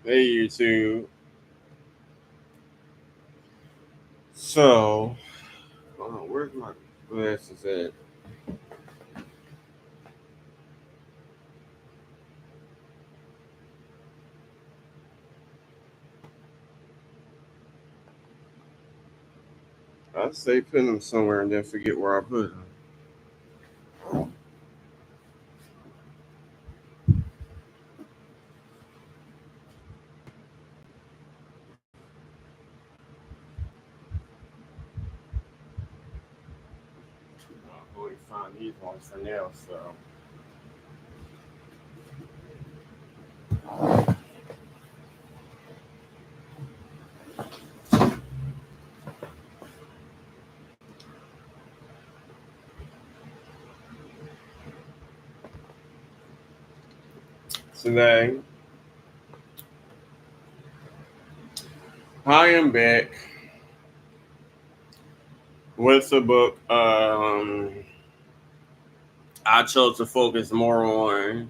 Hey YouTube. So, where's my glasses at? I say put them somewhere and then forget where I put them. I'll only find these ones for now. So today, I am back with a book. I chose to focus more on.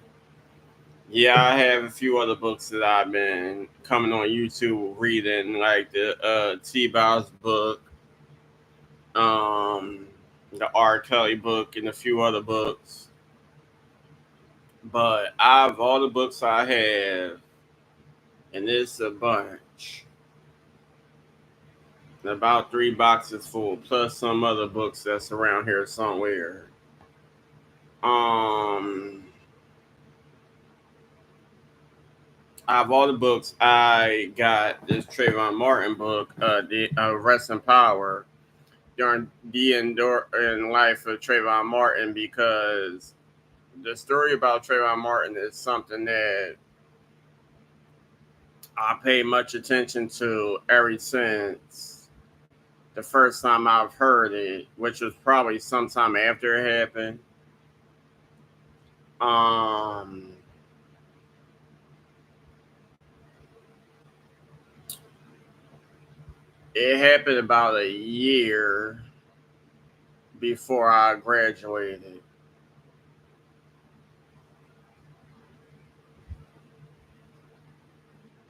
Yeah, I have a few other books that I've been coming on YouTube reading, like the T-Bow's book, um, the R. Kelly book, and a few other books. But out of all the books I have, and it's a bunch, about 3 boxes full, plus some other books that's around here somewhere. Um, out of all the books, I got this Trayvon Martin book, the Rest in Power, during the enduring life of Trayvon Martin, because the story about Trayvon Martin is something that I pay much attention to ever since the first time I've heard it, which was probably sometime after it happened. Um, it happened about a year before I graduated.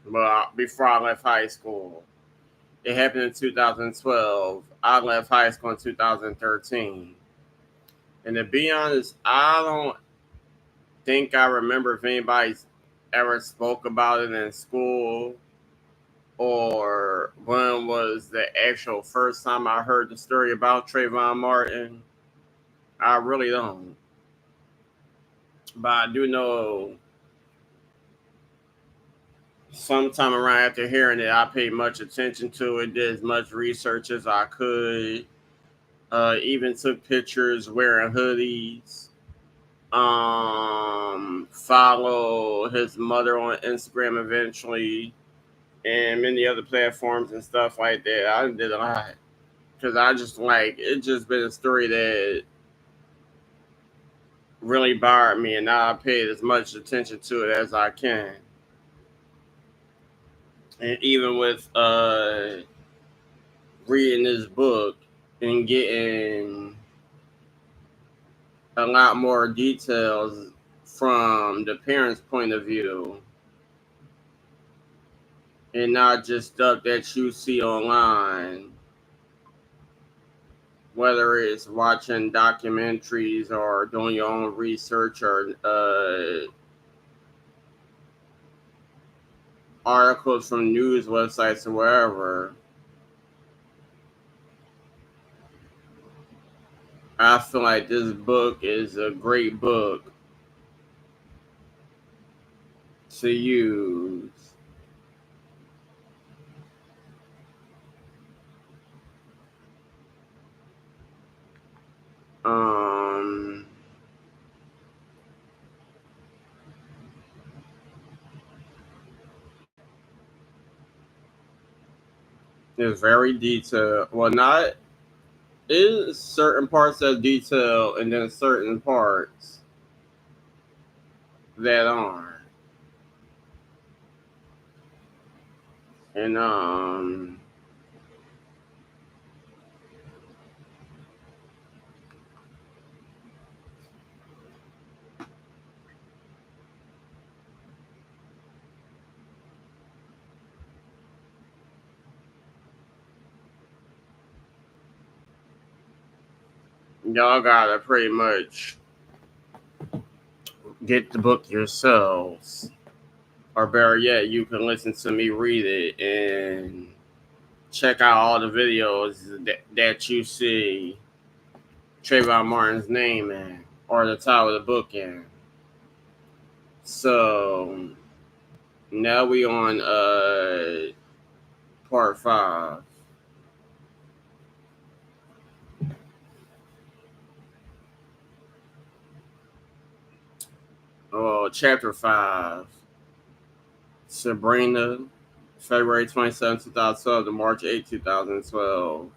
Well, before I left high school, it happened in 2012. I left high school in 2013. And to be honest, I don't think I remember if anybody ever spoke about it in school or when was the actual first time I heard the story about Trayvon Martin. I really don't. But I do know sometime around after hearing it, I paid much attention to it, did as much research as I could, even took pictures wearing hoodies. Follow his mother on Instagram eventually, and many other platforms and stuff like that. I did a lot because I just like it. Just been a story that really bothered me, and now I paid as much attention to it as I can. And even with reading this book and getting a lot more details from the parents' point of view, and not just stuff that you see online, whether it's watching documentaries or doing your own research or articles from news websites or wherever. I feel like this book is a great book to use. Um, it's very detailed. Well, not is certain parts that detail, and then certain parts that aren't. And y'all gotta pretty much get the book yourselves. Or better yet, you can listen to me read it and check out all the videos that you see Trayvon Martin's name in, or the title of the book in. So now we on part 5. Oh, chapter 5. Sabrina, February 27, 2012 to March 8, 2012.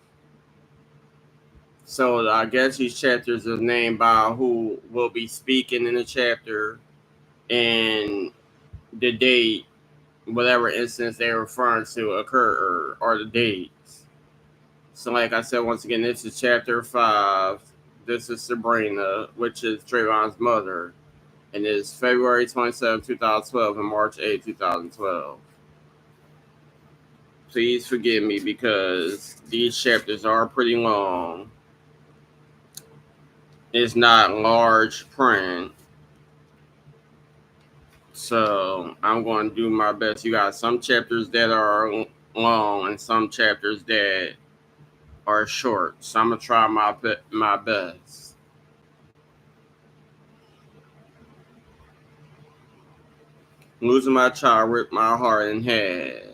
So I guess these chapters are named by who will be speaking in the chapter and the date, whatever instance they're referring to occur, or the dates. So like I said, once again, this is chapter 5. This is Sabrina, which is Trayvon's mother, and it's February 27, 2012 and March 8, 2012. Please forgive me because these chapters are pretty long. It's not large print, so I'm going to do my best. You got some chapters that are long and some chapters that are short, so I'm going to try my best. Losing my child ripped my heart in half.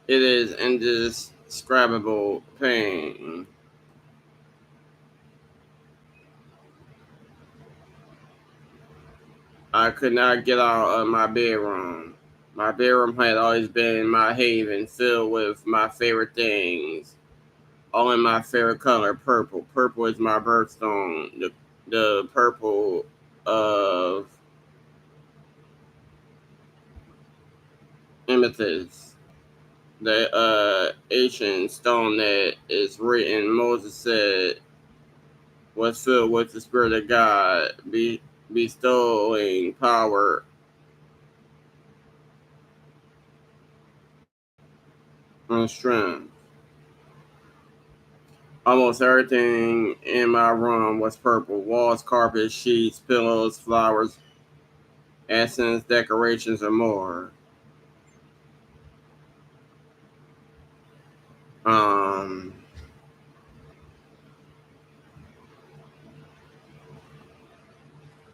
It is indescribable pain. I could not get out of my bedroom. My bedroom had always been my haven, filled with my favorite things, all in my favorite color, purple. Purple is my birthstone. The purple of amethyst. The ancient stone that is written, Moses said, was filled with the Spirit of God, bestowing power and strength. Almost everything in my room was purple: walls, carpets, sheets, pillows, flowers, accents, decorations, and more. Um,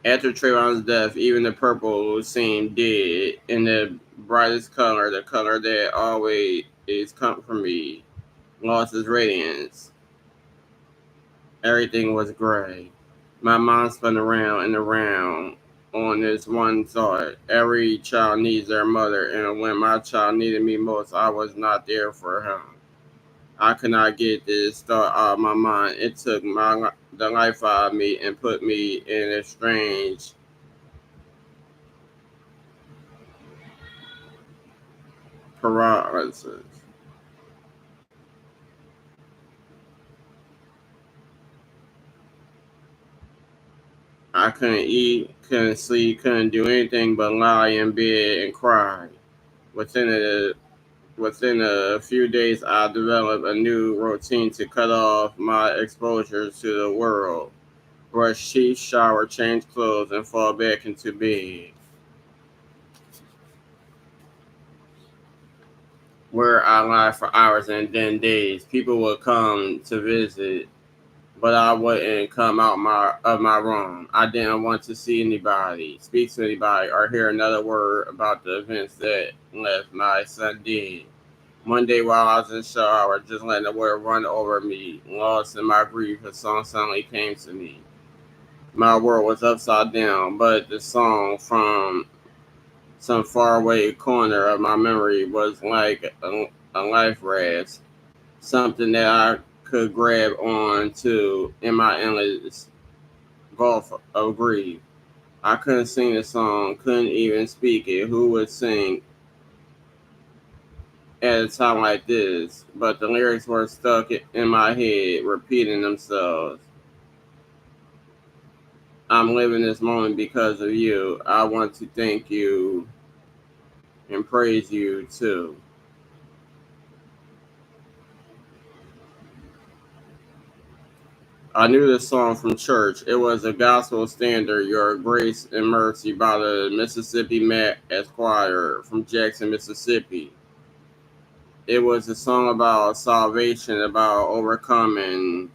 After Trayvon's death, even the purple seemed dead, and the brightest color, the color that always come from me, lost its radiance. Everything was gray. My mind spun around and around on this one thought. Every child needs their mother, and when my child needed me most, I was not there for him. I could not get this thought out of my mind. It took the life out of me and put me in a strange paralysis. I couldn't eat, couldn't sleep, couldn't do anything but lie in bed and cry. Within a Within a few days, I developed a new routine to cut off my exposure to the world. Brush teeth, shower, change clothes, and fall back into bed, where I lie for hours and then days. People would come to visit, but I wouldn't come out of my room. I didn't want to see anybody, speak to anybody, or hear another word about the events that left my son dead. One day while I was in the shower, just letting the word run over me, lost in my grief, a song suddenly came to me. My world was upside down, but the song from some faraway corner of my memory was like a life raft, something that I could grab on to in my endless gulf of grief. I couldn't sing the song, couldn't even speak it. Who would sing at a time like this? But the lyrics were stuck in my head, repeating themselves. I'm living this moment because of you. I want to thank you and praise you too. I knew this song from church. It was a gospel standard, Your Grace and Mercy by the Mississippi Matt Esquire from Jackson, Mississippi. It was a song about salvation, about overcoming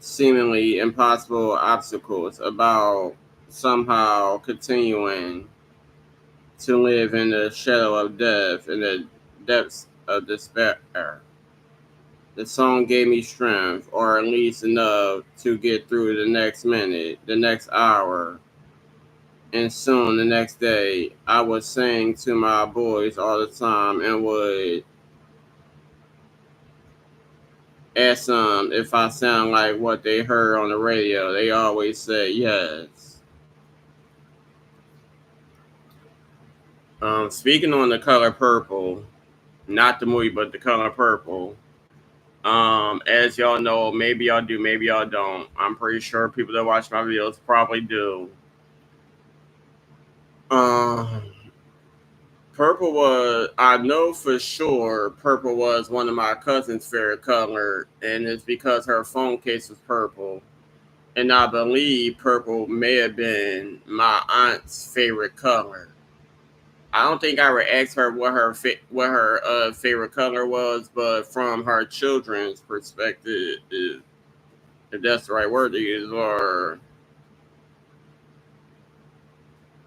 seemingly impossible obstacles, about somehow continuing to live in the shadow of death, in the depths of despair. The song gave me strength, or at least enough to get through the next minute, the next hour, and soon the next day. I would sing to my boys all the time and would ask them if I sound like what they heard on the radio. They always say yes. Speaking on the color purple, not the movie, but the color purple. As y'all know, maybe y'all do, maybe y'all don't. I'm pretty sure people that watch my videos probably do. Um, Purple was, I know for sure, purple was one of my cousin's favorite color, and it's because her phone case was purple. And I believe purple may have been my aunt's favorite color. I don't think I ever asked her what her favorite color was, but from her children's perspective, if that's the right word to use, or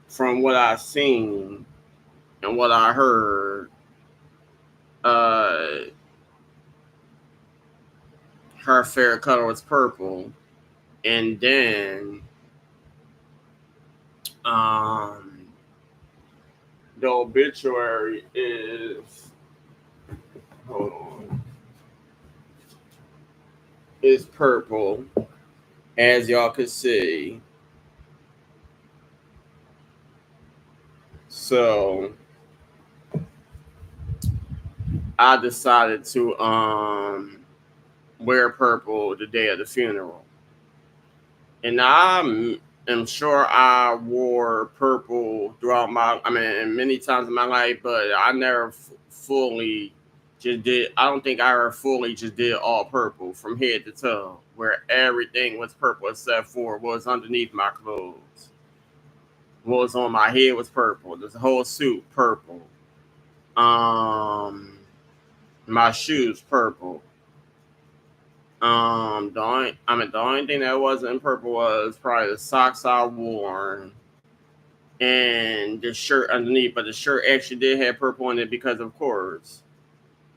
from what I've seen and what I heard, uh, her favorite color was purple. And then um, the obituary hold on, is purple, as y'all can see. So I decided to wear purple the day of the funeral. And am sure I wore purple throughout I mean, many times in my life, but I never fully just did. I don't think I ever fully just did all purple from head to toe, where everything was purple except for what was underneath my clothes. What was on my head was purple. The whole suit purple. Um, my shoes purple. The only thing that wasn't purple was probably the socks I wore and the shirt underneath. But the shirt actually did have purple in it because, of course,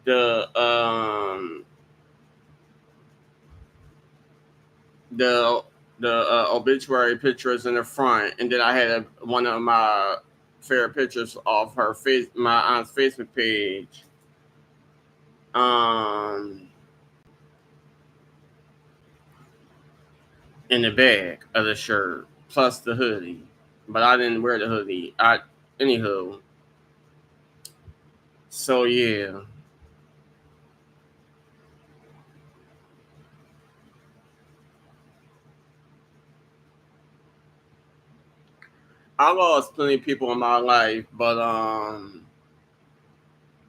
the the obituary picture is in the front, and then I had one of my favorite pictures off my aunt's Facebook page. Um, in the bag of the shirt plus the hoodie, but I didn't wear the hoodie. Anywho, so yeah, I lost plenty of people in my life, but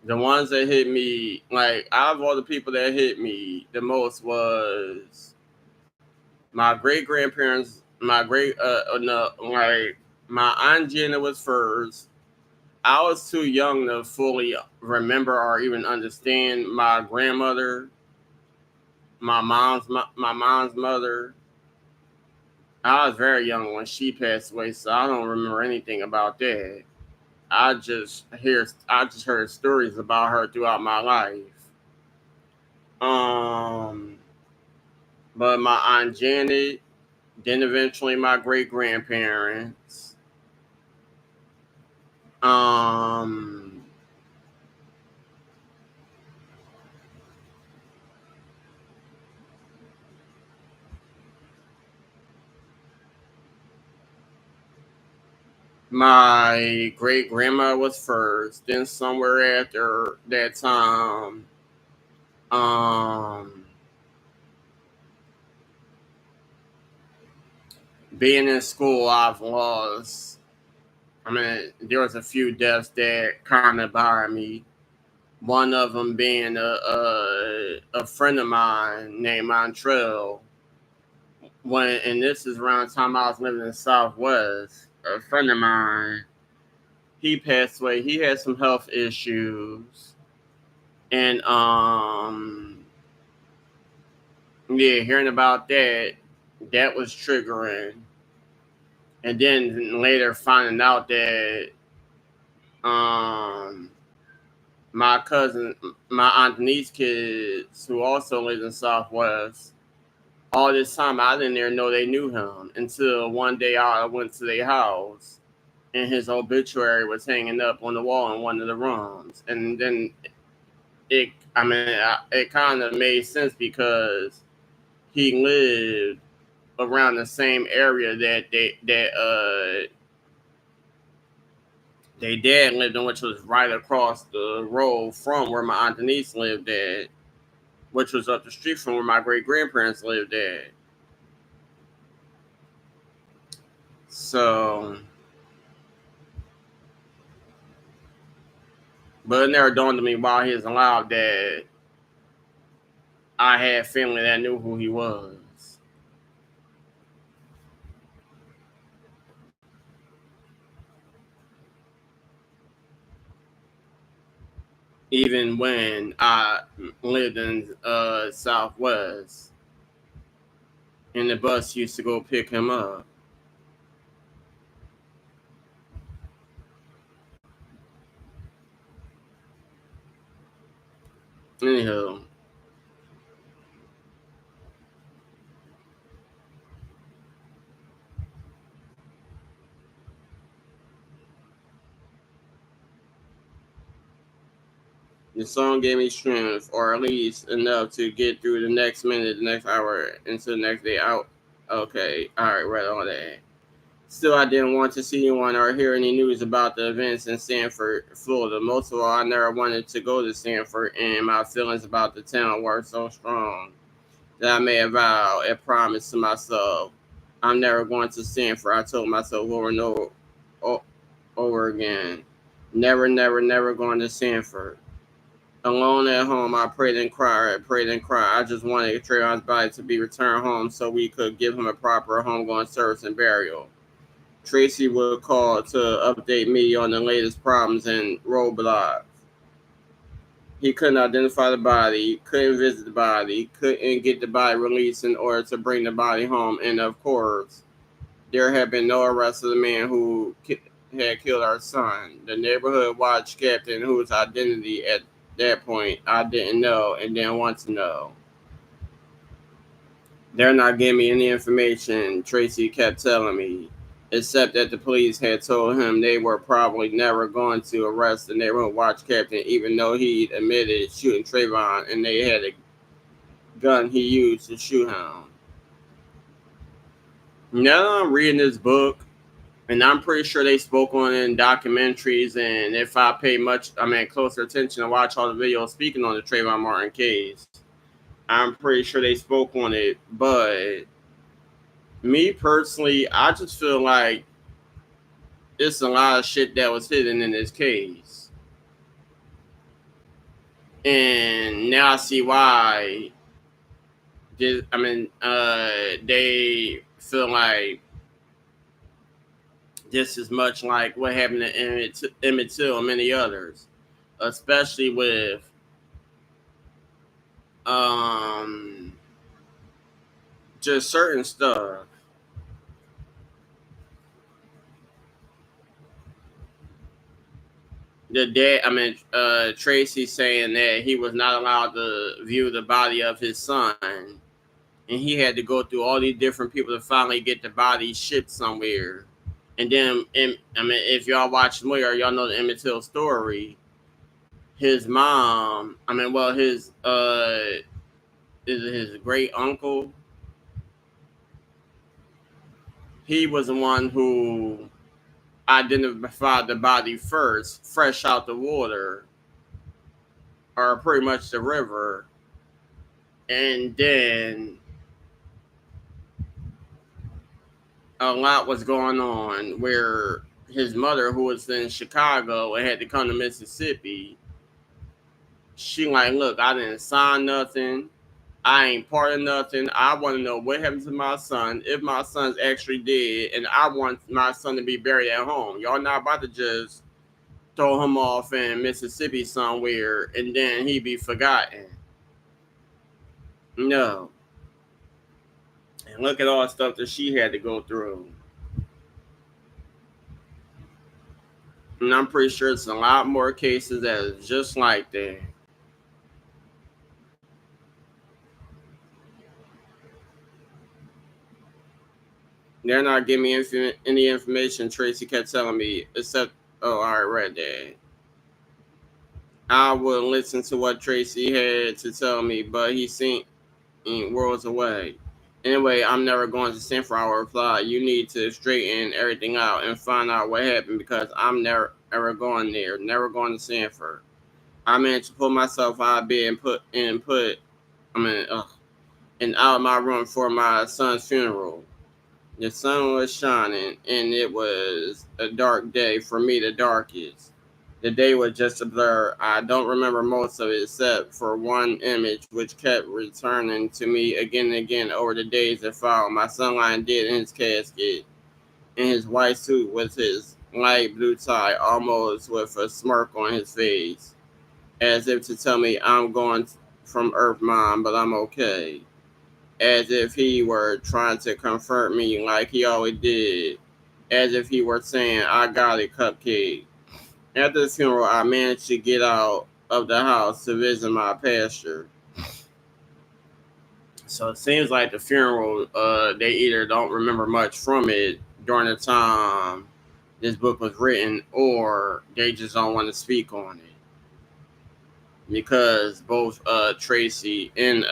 the ones that hit me, like out of all the people that hit me the most was my great grandparents, my great no, like my aunt Jenna was first. I was too young to fully remember or even understand my grandmother, my mom's mother. I was very young when she passed away, so I don't remember anything about that. I just heard stories about her throughout my life. Um, but my aunt Janet, then eventually my great grandparents, um, my great grandma was first. Then somewhere after that time, um, being in school, I've lost. I mean, there was a few deaths that kind of bothered me. One of them being a friend of mine named Montrell. and this is around the time I was living in the Southwest, a friend of mine, he passed away. He had some health issues, and yeah, hearing about that, that was triggering. And then later finding out that um my cousin, my aunt Denise kids, who also lived in Southwest, all this time I didn't even know they knew him until one day I went to their house and his obituary was hanging up on the wall in one of the rooms. And then it kind of made sense because he lived around the same area that they dad lived in, which was right across the road from where my aunt Denise lived at, which was up the street from where my great grandparents lived at. So, but it never dawned on me while he was alive that I had family that knew who he was. Even when I lived in Southwest, and the bus used to go pick him up. Anyhow, the song gave me strength, or at least enough to get through the next minute, the next hour, into the next day out. Okay, all right, right on that. Still, I didn't want to see anyone or hear any news about the events in Sanford, Florida. Most of all, I never wanted to go to Sanford, and my feelings about the town were so strong that I made a vow, a promise to myself. I'm never going to Sanford. I told myself over and over again. Never, never, never going to Sanford. Alone at home, I prayed and cried. I prayed and cried. I just wanted Trayvon's body to be returned home so we could give him a proper homegoing service and burial. Tracy would call to update me on the latest problems and roadblocks. He couldn't identify the body, couldn't visit the body, couldn't get the body released in order to bring the body home, and of course, there had been no arrest of the man who had killed our son. The neighborhood watch captain, whose identity at that point I didn't know and didn't want to know. They're not giving me any information, Tracy kept telling me, except that the police had told him they were probably never going to arrest the neighborhood watch captain, even though he'd admitted shooting Trayvon and they had a gun he used to shoot him. Now that I'm reading this book, and I'm pretty sure they spoke on it in documentaries, and if I pay closer attention and watch all the videos speaking on the Trayvon Martin case, I'm pretty sure they spoke on it, but me personally, I just feel like it's a lot of shit that was hidden in this case. And now I see why. They feel like this is much like what happened to Emmett Till and many others, especially with um, just certain stuff. Tracy saying that he was not allowed to view the body of his son, and he had to go through all these different people to finally get the body shipped somewhere. And then, if y'all watch the movie or y'all know the Emmett Till story, his mom, is it his great uncle? He was the one who identified the body first, fresh out the water, or pretty much the river. And then a lot was going on where his mother, who was in Chicago and had to come to Mississippi, she like, look, I didn't sign nothing. I ain't part of nothing. I want to know what happened to my son, if my son's actually dead, and I want my son to be buried at home. Y'all not about to just throw him off in Mississippi somewhere and then he be forgotten. No. And look at all the stuff that she had to go through. And I'm pretty sure it's a lot more cases that is just like that. They're not giving me any information. Tracy kept telling me, except, oh, I read that. I would listen to what Tracy had to tell me, but he seemed worlds away. Anyway, I'm never going to Stanford. I reply, you need to straighten everything out and find out what happened because I'm never ever going there, never going to Stanford. I managed to pull myself out of bed I mean, and out of my room for my son's funeral. The sun was shining, and it was a dark day, for me the darkest. The day was just a blur. I don't remember most of it except for one image which kept returning to me again and again over the days that followed. My son lying dead in his casket, in his white suit with his light blue tie, almost with a smirk on his face, as if to tell me I'm going from Earth, Mom, but I'm okay. As if he were trying to comfort me like he always did. As if he were saying, I got it, cupcake. After the funeral, I managed to get out of the house to visit my pastor. So it seems like the funeral, they either don't remember much from it during the time this book was written, or they just don't want to speak on it. Because both Tracy and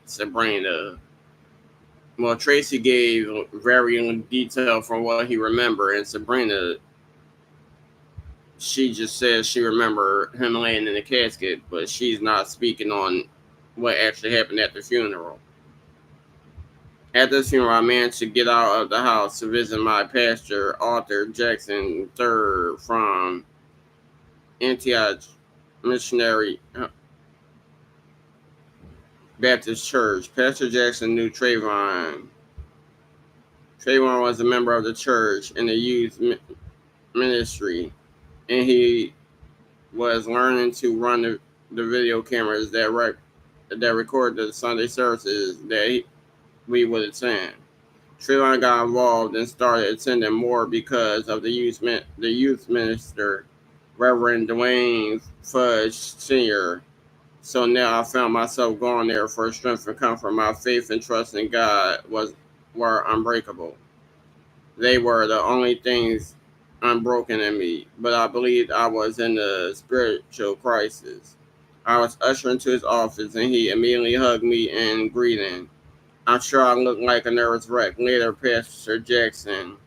Sabrina, well, Tracy gave very detail from what he remembered, and Sabrina, she just says she remembered him laying in the casket, but she's not speaking on what actually happened at the funeral. At the funeral, I managed to get out of the house to visit my pastor, Arthur Jackson III from Antioch Missionary Baptist Church. Pastor Jackson knew Trayvon. Trayvon was a member of the church in the youth ministry, and he was learning to run the video cameras that record the Sunday services we would attend. Trayvon got involved and started attending more because of the youth minister, Reverend Dwayne Fudge Sr. So now I found myself going there for strength and comfort. My faith and trust in God were unbreakable. They were the only things unbroken in me, but I believed I was in a spiritual crisis. I was ushered into his office and he immediately hugged me in greeting. I'm sure I looked like a nervous wreck. Later, Pastor Jackson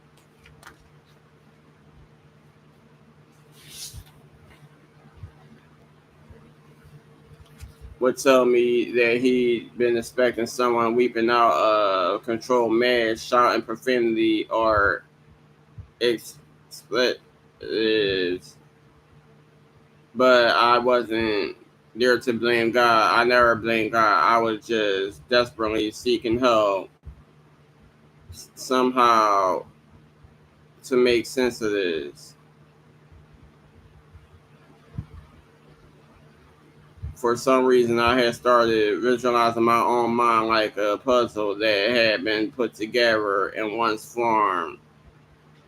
would tell me that he'd been expecting someone weeping out a controlled mad, shouting profanity or expletives. But I wasn't there to blame God. I never blamed God. I was just desperately seeking help somehow to make sense of this. For some reason, I had started visualizing my own mind like a puzzle that had been put together and once formed.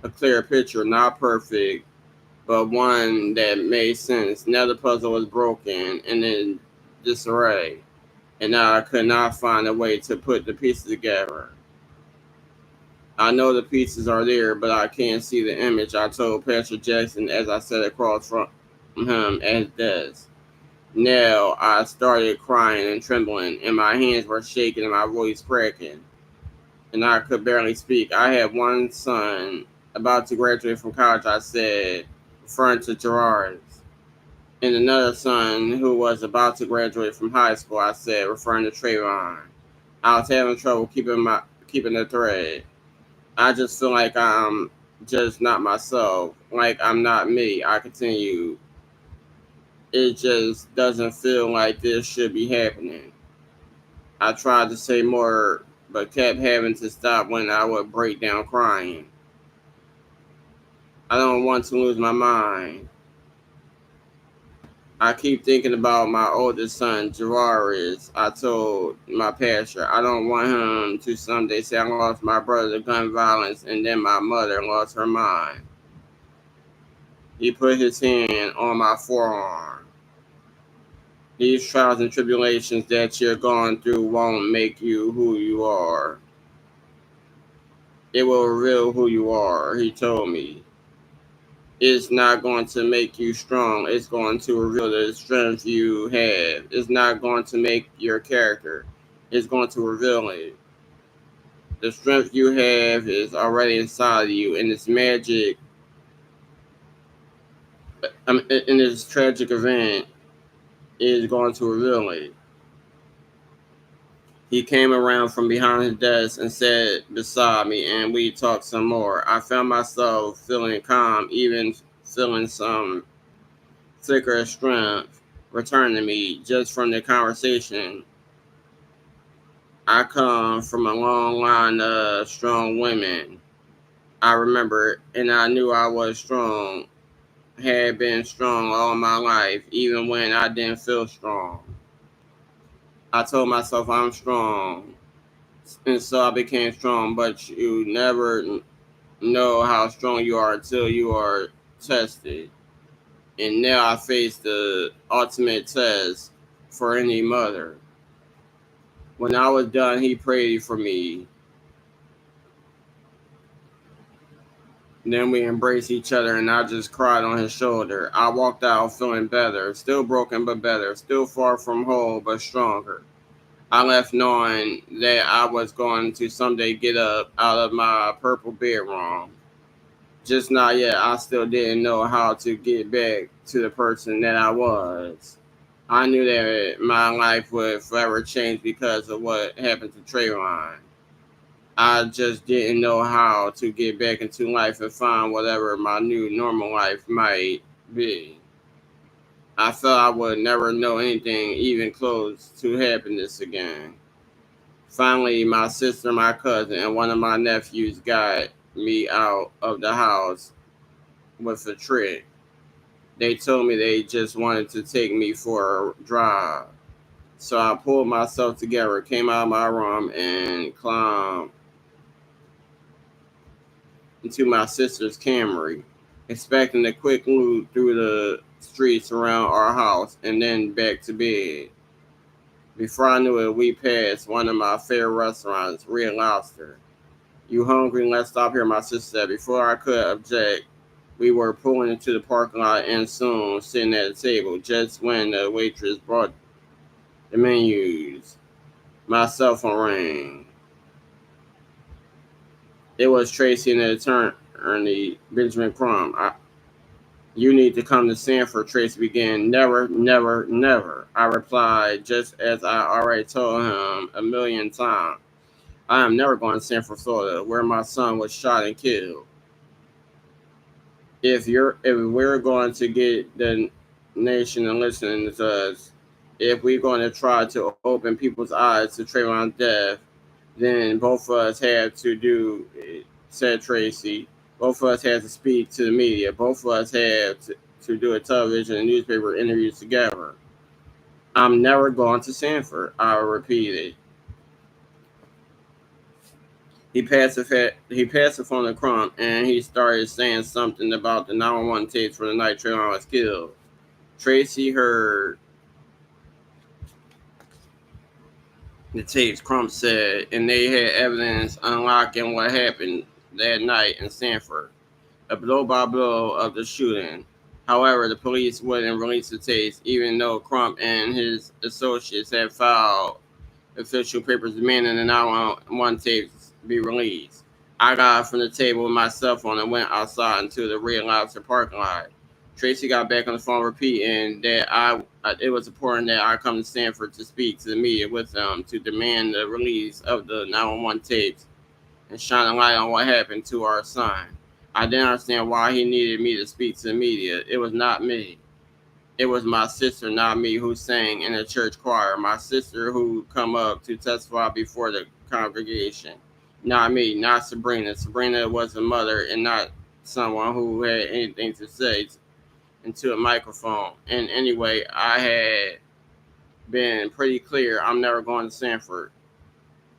A clear picture, not perfect, but one that made sense. Now the puzzle was broken and in disarray, and now I could not find a way to put the pieces together. I know the pieces are there, but I can't see the image, I told Pastor Jackson as I sat across from him at his desk. Now I started crying and trembling, and my hands were shaking and my voice cracking, and I could barely speak. I had one son about to graduate from college, I said, referring to Gerard's, and another son who was about to graduate from high school, I said, referring to Trayvon. I was having trouble keeping the thread. I just feel like I'm just not myself, like I'm not me. I continue. It just doesn't feel like this should be happening. I tried to say more, but kept having to stop when I would break down crying. I don't want to lose my mind. I keep thinking about my oldest son, Javaris. I told my pastor, I don't want him to someday say I lost my brother to gun violence and then my mother lost her mind. He put his hand on my forearm. These trials and tribulations that you're going through won't make you who you are. It will reveal who you are, he told me. It's not going to make you strong. It's going to reveal the strength you have. It's not going to make your character. It's going to reveal it. The strength you have is already inside of you, and this magic, in this tragic event, is going to reveal it. He came around from behind his desk and sat beside me, and we talked some more. I found myself feeling calm, even feeling some flicker of strength return to me just from the conversation. I come from a long line of strong women. I remember, and I knew I was strong, had been strong all my life, even when I didn't feel strong. I told myself I'm strong, and so I became strong, but you never know how strong you are until you are tested. And now I face the ultimate test for any mother. When I was done, he prayed for me. Then we embraced each other and I just cried on his shoulder. I walked out feeling better, still broken but better, still far from whole but stronger. I left knowing that I was going to someday get up out of my purple bedroom. Just not yet. I still didn't know how to get back to the person that I was. I knew that my life would forever change because of what happened to Trayvon. I just didn't know how to get back into life and find whatever my new normal life might be. I felt I would never know anything even close to happiness again. Finally, my sister, my cousin, and one of my nephews got me out of the house with a trick. They told me they just wanted to take me for a drive. So I pulled myself together, came out of my room, and climbed into my sister's Camry, expecting a quick loop through the streets around our house and then back to bed. Before I knew it, we passed one of my favorite restaurants, Red Lobster. You hungry? Let's stop here, my sister said. Before I could object, we were pulling into the parking lot and soon sitting at the table. Just when the waitress brought the menus, my cell phone rang. It was Tracy and the attorney, Benjamin Crumb. You need to come to Sanford, Tracy began. Never, never, never. I replied, just as I already told him a million times. I am never going to Sanford, Florida, where my son was shot and killed. If we're going to get the nation and listening to us, if we're going to try to open people's eyes to Trayvon's death, then both of us have to do it, said Tracy. Both of us have to speak to the media. Both of us have to do a television and newspaper interviews together. I'm never going to Sanford, I repeated. He passed the phone to Crump and he started saying something about the 911 tapes for the night Trayvon was killed. Tracy heard the tapes, Crump said, and they had evidence unlocking what happened that night in Sanford, a blow-by-blow of the shooting. However, the police wouldn't release the tapes, even though Crump and his associates had filed official papers demanding the 911 tapes be released. I got up from the table with my cell phone and went outside into the Red Lobster parking lot. Tracy got back on the phone repeating that it was important that I come to Stanford to speak to the media with them to demand the release of the 911 tapes and shine a light on what happened to our son. I didn't understand why he needed me to speak to the media. It was not me. It was my sister, not me, who sang in the church choir. My sister who come up to testify before the congregation. Not me, not Sabrina. Sabrina was a mother and not someone who had anything to say into a microphone. And anyway, I had been pretty clear. I'm never going to Sanford.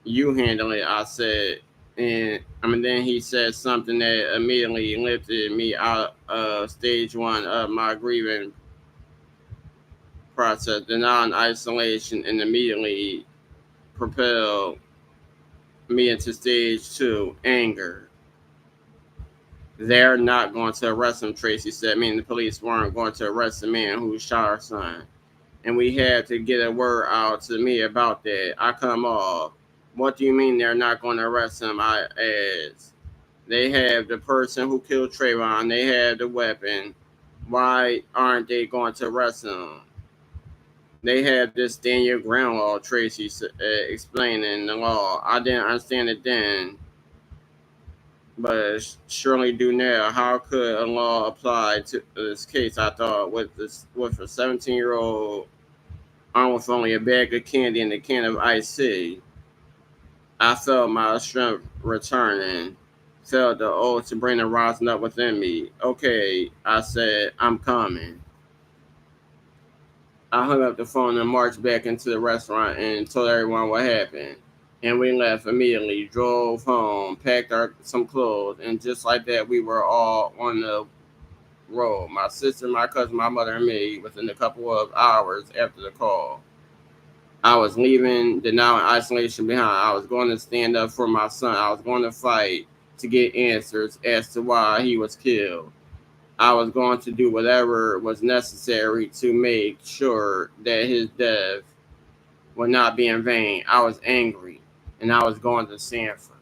You handle it, I said. And then he said something that immediately lifted me out of stage one of my grieving process, the non-isolation, and immediately propelled me into stage two, anger. They're not going to arrest him, Tracy said. Meaning the police weren't going to arrest the man who shot our son. And we had to get a word out to me about that. I come off. What do you mean they're not going to arrest him? I asked. They have the person who killed Trayvon. They have the weapon. Why aren't they going to arrest him? They have this Daniel ground law, Tracy explaining the law. I didn't understand it then, but surely do now. How could a law apply to this case? I thought with a 17-year-old armed with only a bag of candy and a can of iced tea. I felt my strength returning, felt the old Sabrina rising up within me. Okay, I said, I'm coming. I hung up the phone and marched back into the restaurant and told everyone what happened. And we left immediately, drove home, packed some clothes, and just like that, we were all on the road. My sister, my cousin, my mother, and me within a couple of hours after the call. I was leaving the now in isolation behind. I was going to stand up for my son. I was going to fight to get answers as to why he was killed. I was going to do whatever was necessary to make sure that his death would not be in vain. I was angry, and I was going to Sanford.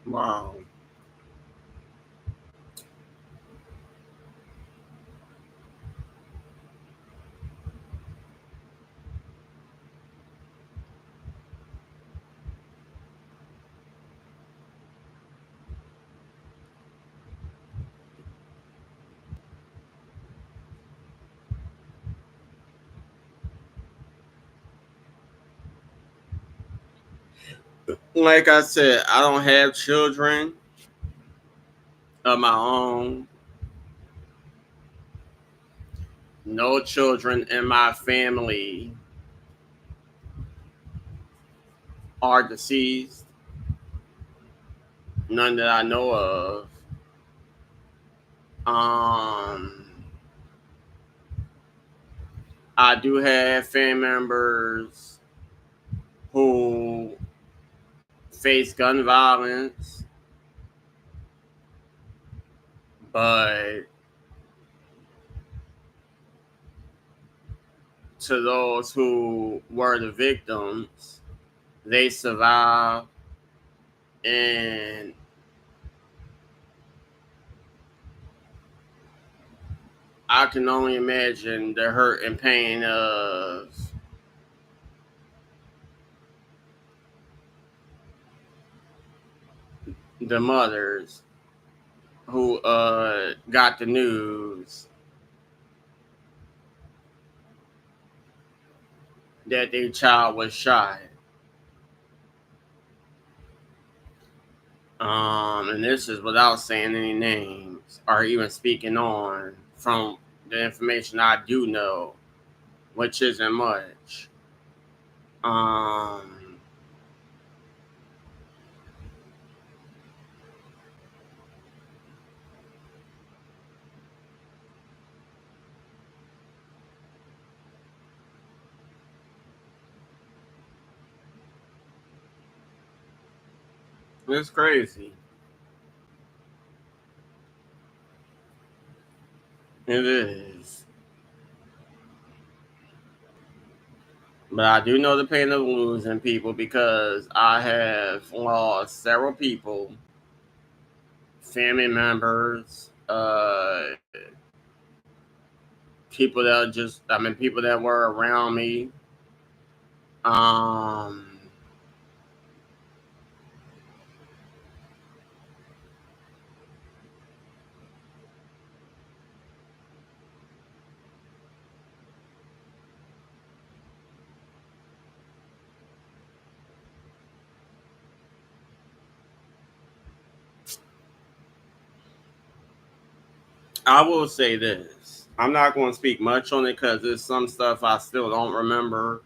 Wow. Like I said, I don't have children of my own. No children in my family are deceased. None that I know of. Um, I do have family members who face gun violence, but to those who were the victims, they survived, and I can only imagine the hurt and pain of the mothers who got the news that their child was shot. And this is without saying any names or even speaking on from the information I do know, which isn't much. Um, it's crazy. It is. But I do know the pain of losing people because I have lost several people, family members, people that just, I mean, people that were around me. Um, I will say this. I'm not going to speak much on it because there's some stuff I still don't remember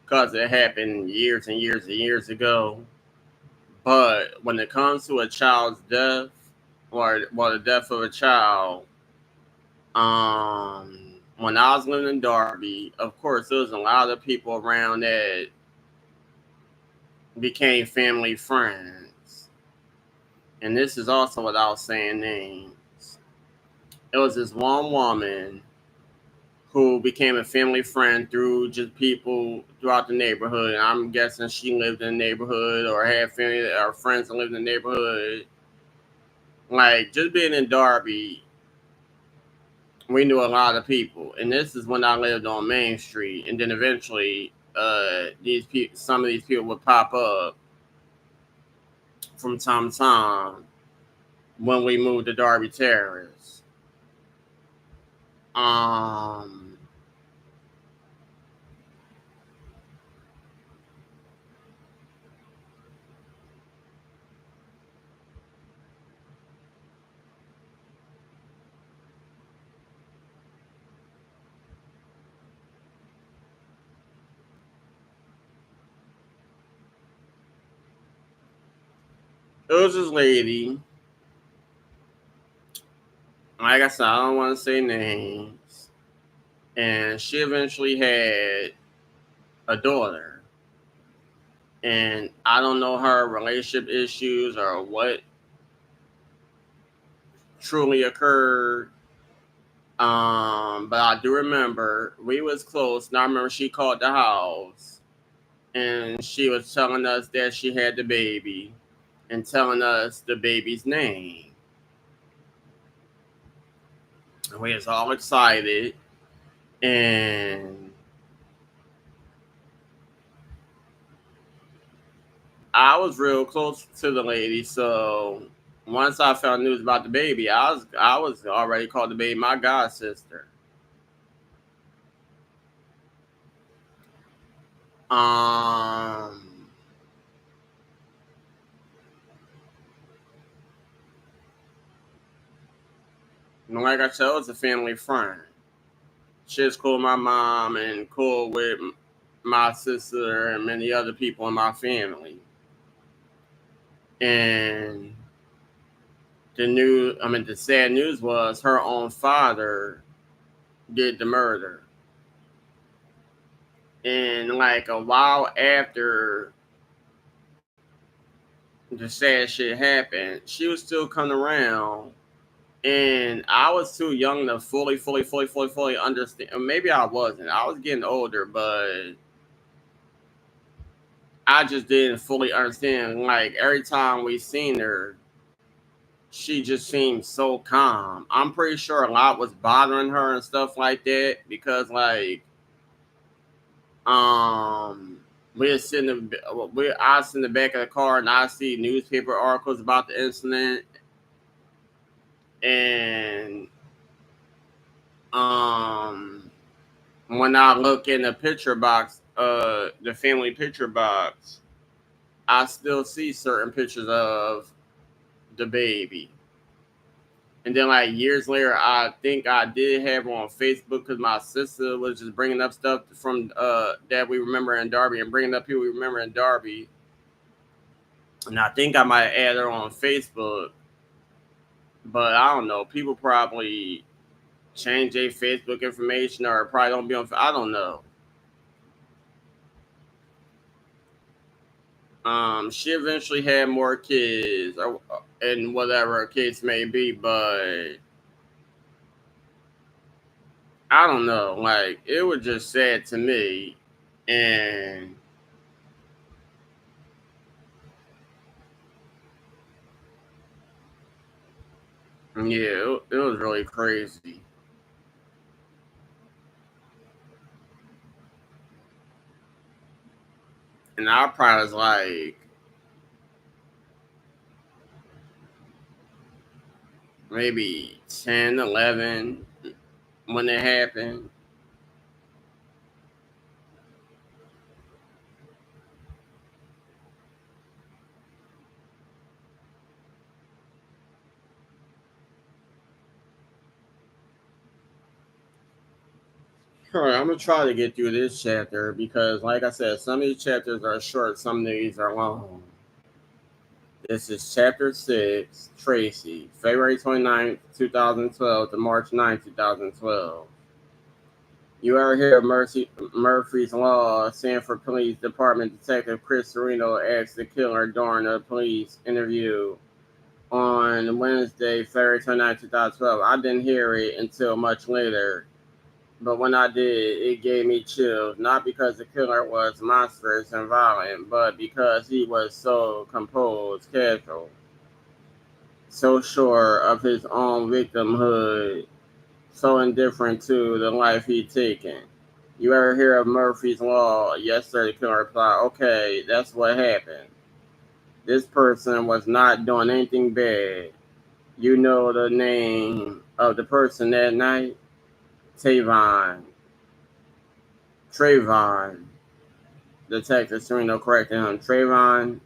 because it happened years and years and years ago. But when it comes to a child's death or well, the death of a child, when I was living in Darby, of course, there was a lot of people around that became family friends. And this is also without saying names. It was this one woman who became a family friend through just people throughout the neighborhood. And I'm guessing she lived in the neighborhood or had family or friends that lived in the neighborhood. Like just being in Darby, we knew a lot of people. And this is when I lived on Main Street. And then eventually, some of these people would pop up from time to time when we moved to Darby Terrace. Um, it was this lady. Like I said, I don't want to say names. And she eventually had a daughter. And I don't know her relationship issues or what truly occurred. But I do remember we was close, and I remember she called the house, and she was telling us that she had the baby, and telling us the baby's name. And we was all excited, and I was real close to the lady, so once I found news about the baby, I was already called the baby my god sister. Um, and like I said, it was a family friend. She's cool with my mom and cool with my sister and many other people in my family. And the sad news was her own father did the murder. And like a while after the sad shit happened, she was still coming around. And I was too young to fully understand. Maybe I wasn't. I was getting older, but I just didn't fully understand. Like every time we seen her, she just seemed so calm. I'm pretty sure a lot was bothering her and stuff like that because um we're sitting we I was in the back of the car and I see newspaper articles about the incident and um when I look in the picture box, the family picture box, I still see certain pictures of the baby. And then like years later, I think I did have her on Facebook because my sister was just bringing up stuff from that we remember in Darby and bringing up people we remember in Darby. And I think I might add her on Facebook, but I don't know. People probably change their Facebook information or probably don't be on. I don't know. She eventually had more kids, or and whatever case may be, but I don't know. Like it was just sad to me, and yeah, it was really crazy. And I probably was like maybe 10, 11 when it happened. All right, I'm gonna try to get through this chapter because, like I said, some of these chapters are short, some of these are long. This is chapter 6, Tracy, February 29th, 2012 to March 9th, 2012. You ever hear of Murphy's Law? Sanford Police Department Detective Chris Sereno asked the killer during a police interview on Wednesday, February 29th, 2012. I didn't hear it until much later, but when I did, it gave me chills. Not because the killer was monstrous and violent, but because he was so composed, casual, so sure of his own victimhood, so indifferent to the life he'd taken. You ever hear of Murphy's Law? Yes, sir, the killer replied. Okay, that's what happened. This person was not doing anything bad. You know the name of the person that night? Trayvon. Trayvon. Detective Sereno corrected him. Trayvon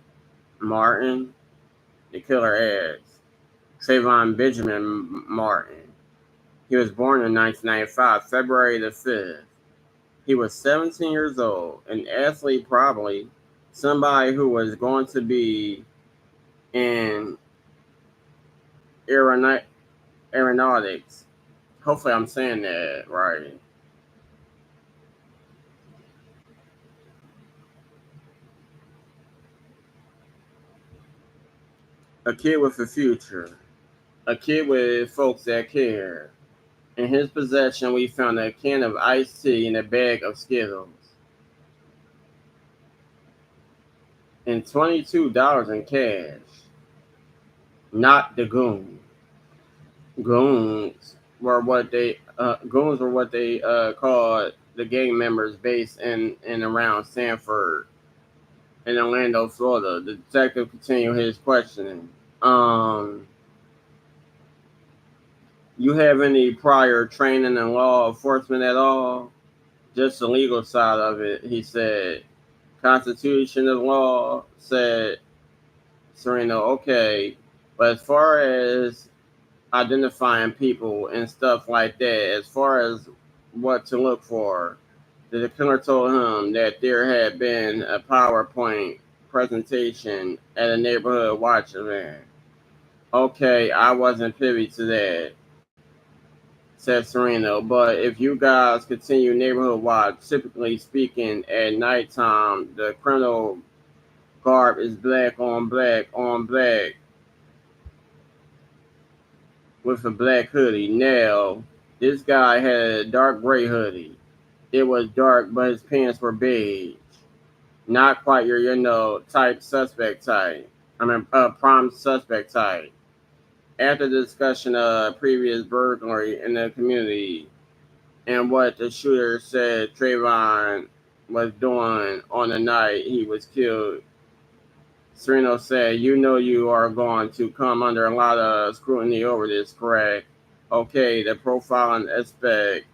Martin, the killer asked. Trayvon Benjamin Martin. He was born in 1995, February the 5th. He was 17 years old, an athlete probably, somebody who was going to be in aeronautics. Hopefully I'm saying that right. A kid with a future. A kid with folks that care. In his possession, we found a can of iced tea and a bag of Skittles. And $22 in cash. Not the goon. Goons were what they called the gang members based in and around Sanford in Orlando, Florida. The detective continued his questioning. Um, you have any prior training in law enforcement at all? Just the legal side of it, he said. Constitution of law, said Sereno. Okay, but as far as identifying people and stuff like that, as far as what to look for, the killer told him that there had been a PowerPoint presentation at a neighborhood watch event. Okay, I wasn't privy to that, said Sereno, but if you guys continue neighborhood watch, typically speaking at nighttime, the criminal garb is black on black on black with a black hoodie. Now, this guy had a dark gray hoodie. It was dark, but his pants were beige. Not quite your, type suspect type. Prime suspect type. After the discussion of previous burglary in the community and what the shooter said Trayvon was doing on the night he was killed, Sereno said, you know you are going to come under a lot of scrutiny over this, correct? Okay, the profiling aspect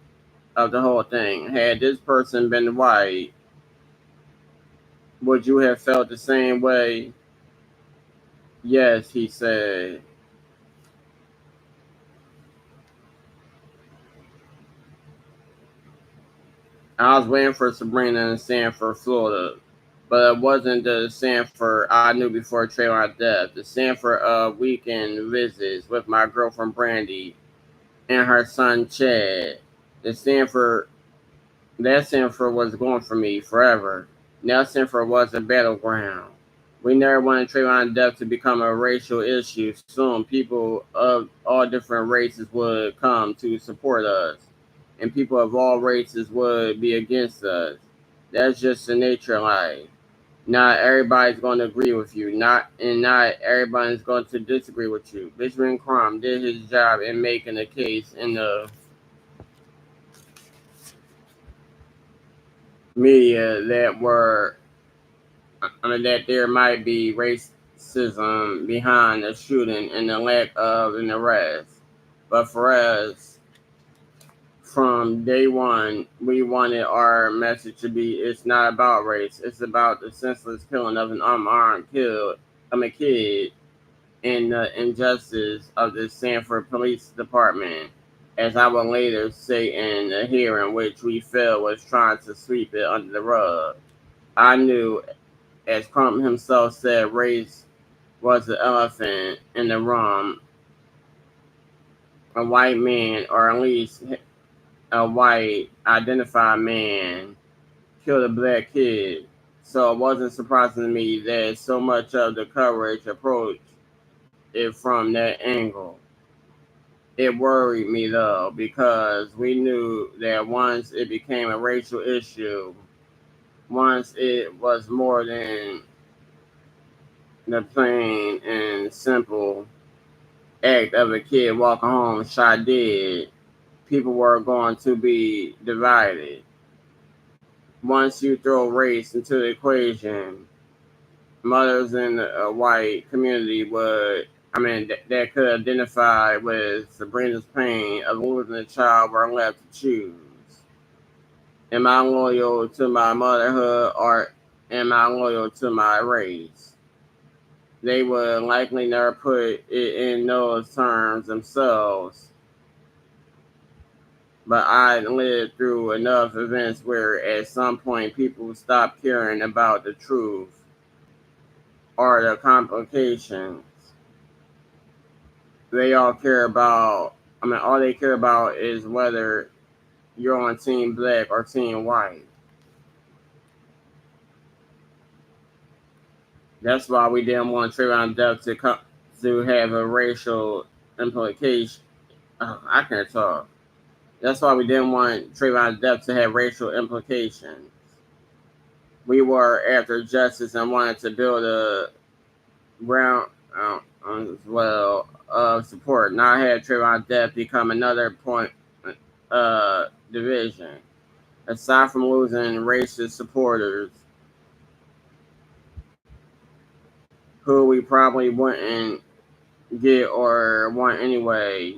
of the whole thing. Had this person been white, would you have felt the same way? Yes, he said. I was waiting for Sabrina in Sanford, Florida, but it wasn't the Sanford I knew before Trayvon death. The Sanford weekend visits with my girlfriend Brandy and her son Chad. The Sanford That Sanford was going for me forever. Now Sanford was a battleground. We never wanted Trayvon death to become a racial issue. Soon, people of all different races would come to support us, and people of all races would be against us. That's just the nature of life. Not everybody's going to agree with you. Not everybody's going to disagree with you. Benjamin Crumb did his job in making a case in the media that there might be racism behind the shooting and the lack of an arrest. But for us, from day one, we wanted our message to be it's not about race. It's about the senseless killing of an kid and the injustice of the Sanford Police Department. As I would later say in a hearing which we felt was trying to sweep it under the rug. I knew, as Crump himself said, race was the elephant in the room. A white man, or at least a white identified man, killed a black kid. So it wasn't surprising to me that so much of the coverage approached it from that angle. It worried me though, because we knew that once it became a racial issue, once it was more than the plain and simple act of a kid walking home shot dead, people were going to be divided. Once you throw race into the equation, mothers in a white community that could identify with Sabrina's pain of losing a child were left to choose. Am I loyal to my motherhood or am I loyal to my race? They would likely never put it in those terms themselves, but I lived through enough events where at some point people stopped caring about the truth or the complications. They all care about, all they care about is whether you're on team black or team white. That's why we didn't want Trayvon Duck to have a racial implication. Oh, I can't talk. That's why we didn't want Trayvon Duck to have racial implications. We were after justice and wanted to build a ground as well of support, not have Trayvon Depp become another point division. Aside from losing racist supporters, who we probably wouldn't get or want anyway,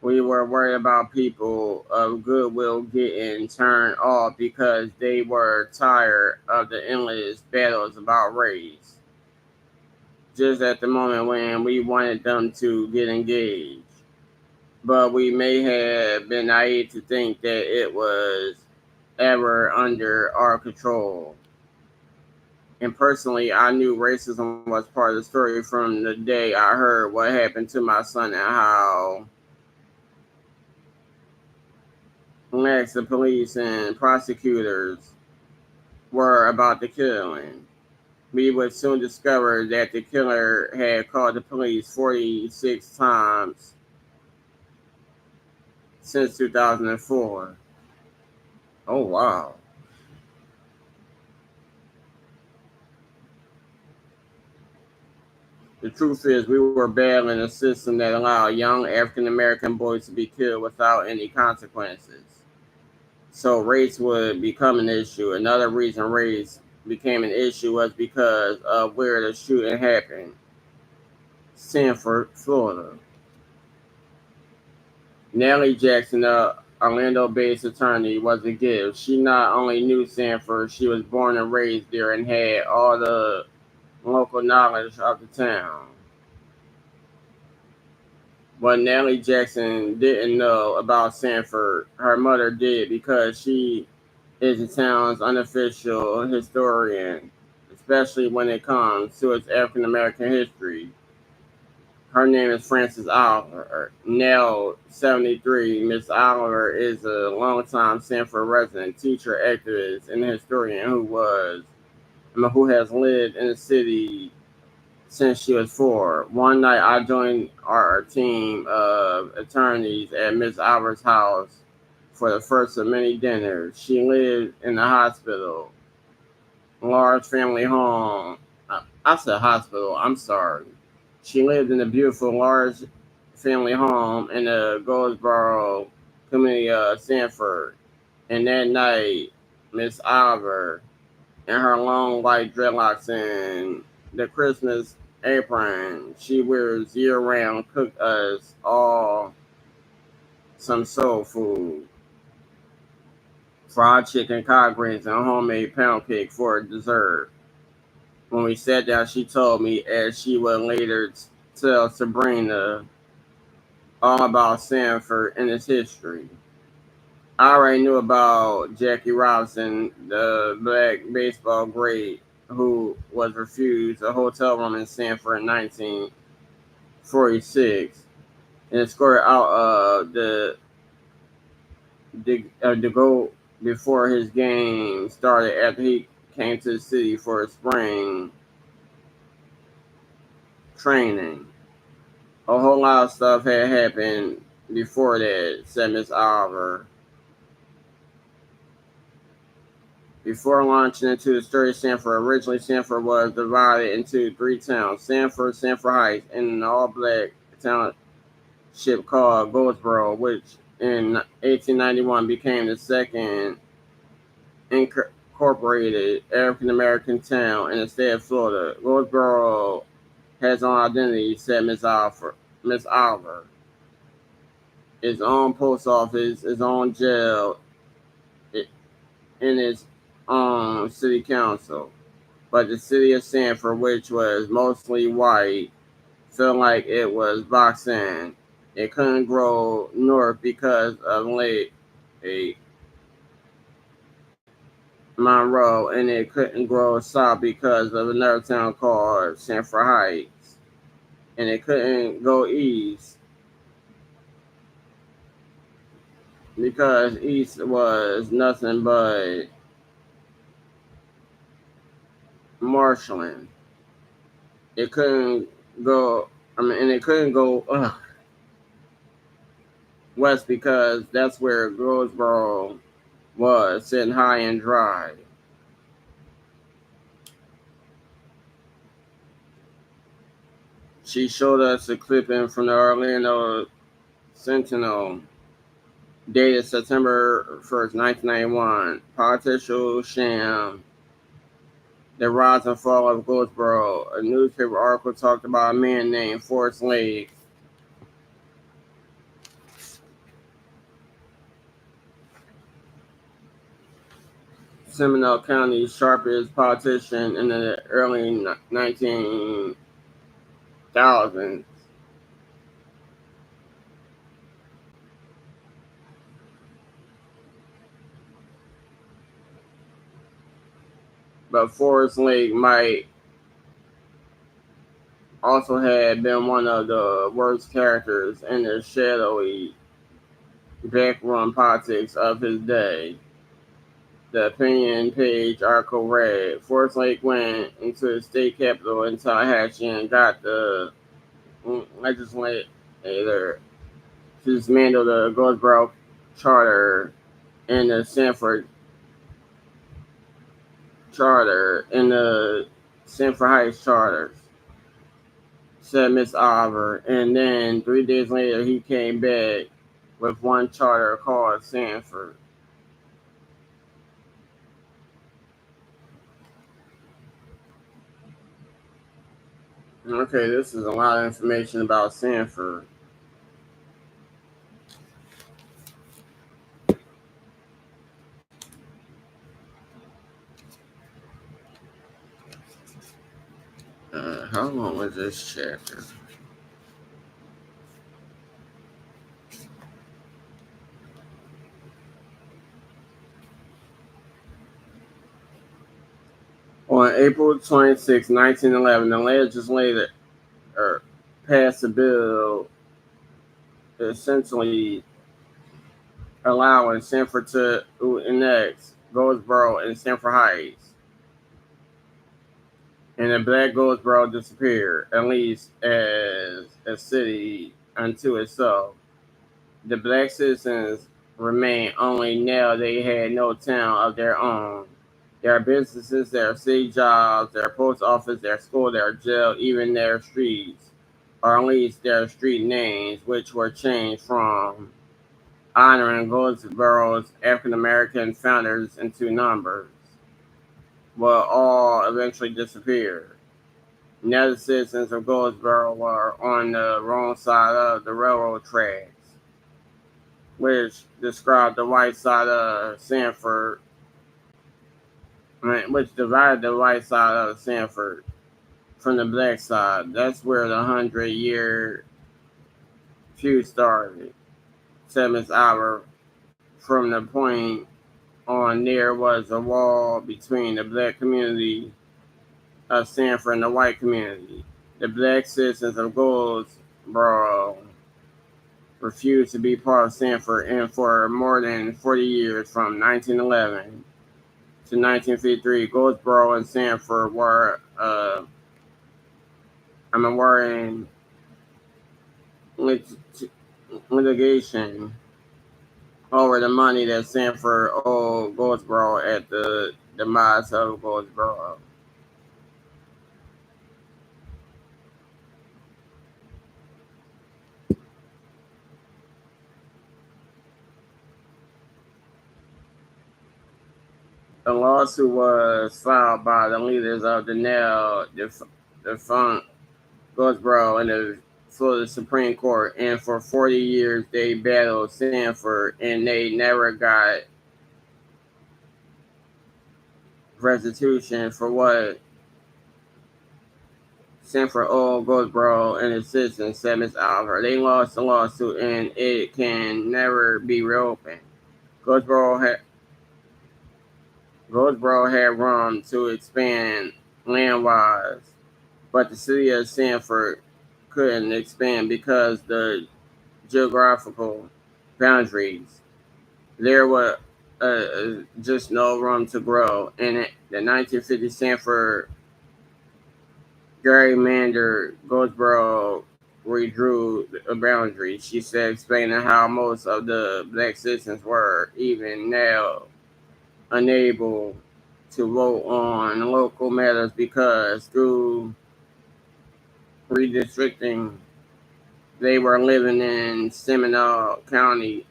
we were worried about people of goodwill getting turned off because they were tired of the endless battles about race. Just at the moment when we wanted them to get engaged. But we may have been naive to think that it was ever under our control. And personally, I knew racism was part of the story from the day I heard what happened to my son and how lax the police and prosecutors were about the killing. We would soon discover that the killer had called the police 46 times since 2004. Oh, wow. The truth is, we were battling a system that allowed young African American boys to be killed without any consequences. So race would become an issue. Another reason race became an issue was because of where the shooting happened, Sanford, Florida. Nellie Jackson, the Orlando-based attorney, was a gift. She not only knew Sanford, she was born and raised there and had all the local knowledge of the town. What Nellie Jackson didn't know about Sanford, her mother did because she is the town's unofficial historian, especially when it comes to its African American history. Her name is Frances Oliver. Now 73, Miss Oliver is a longtime Sanford resident, teacher, activist, and historian who has lived in the city since she was 4. One night, I joined our team of attorneys at Miss Oliver's house for the first of many dinners. She lived in the hospital, large family home. I said hospital. I'm sorry. She lived in a beautiful, large family home in the Goldsboro community of Sanford. And that night, Miss Oliver, in her long white dreadlocks and the Christmas apron she wears year round, cooked us all some soul food, fried chicken, collard greens, and homemade pound cake for dessert. When we sat down, she told me, as she would later tell Sabrina, all about Sanford and its history. I already knew about Jackie Robinson, the black baseball great who was refused a hotel room in Sanford in 1946 and escorted out of the goal before his game started after he came to the city for spring training. A whole lot of stuff had happened before that, said Miss Oliver. Before launching into the story of Sanford, originally Sanford was divided into 3 towns: Sanford, Sanford Heights, and an all-black township called Goldsboro, which in 1891 became the second incorporated African-American town in the state of Florida. Goldsboro has its own identity, said Miss Oliver. Miss Oliver. Its own post office, its own jail, and its own city council. But the city of Sanford, which was mostly white, felt like it was boxed in. It couldn't grow north because of Lake Monroe, and it couldn't grow south because of another town called Sanford Heights, and it couldn't go east because east was nothing but marshland. It couldn't go. And it couldn't go west because that's where Goldsboro was, sitting high and dry. She showed us a clipping from the Orlando Sentinel dated September 1st, 1991. Political sham, the rise and fall of Goldsboro. A newspaper article talked about a man named Forrest Lake. Seminole County's sharpest politician in the early 1900s. But Forrest Lake might also have been one of the worst characters in the shadowy backroom politics of his day. The opinion page article read, Forrest Lake went into the state capitol in Tallahatchie and got the legislature to dismantle the Goldsboro Charter and the Sanford Charter and the Sanford Heights Charters, said Miss Oliver. And then 3 days later, he came back with one charter called Sanford. Okay, this is a lot of information about Sanford. How long was this chapter? On April 26, 1911, the legislature passed a bill essentially allowing Sanford to annex Goldsboro and Sanford Heights, and the black Goldsboro disappeared, at least as a city unto itself. The black citizens remained, only now they had no town of their own. Their businesses, their city jobs, their post office, their school, their jail, even their streets, or at least their street names, which were changed from honoring Goldsboro's African American founders into numbers, will all eventually disappear. Now the citizens of Goldsboro were on the wrong side of the railroad tracks, which described the white side of Sanford, which divided the white side of Sanford from the black side. That's where the 100-year feud started, said Miss Albert. From the point on, there was a wall between the black community of Sanford and the white community. The black citizens of Goldsboro refused to be part of Sanford, and for more than 40 years, from 1911 to 1953, Goldsboro and Sanford were in litigation over the money that Sanford owed Goldsboro at the demise of Goldsboro. The lawsuit was filed by the leaders of the now defunct Goldsboro in the Florida Supreme Court, and for 40 years they battled Sanford, and they never got restitution for what Sanford owed Goldsboro and his citizens, said Ms. Oliver. They lost the lawsuit, and it can never be reopened. Goldsboro had room to expand land-wise, but the city of Sanford couldn't expand because the geographical boundaries. There was just no room to grow. In the 1950 Sanford gerrymander, Goldsboro redrew a boundary, she said, explaining how most of the black citizens were, even now, unable to vote on local matters because through redistricting, they were living in Seminole County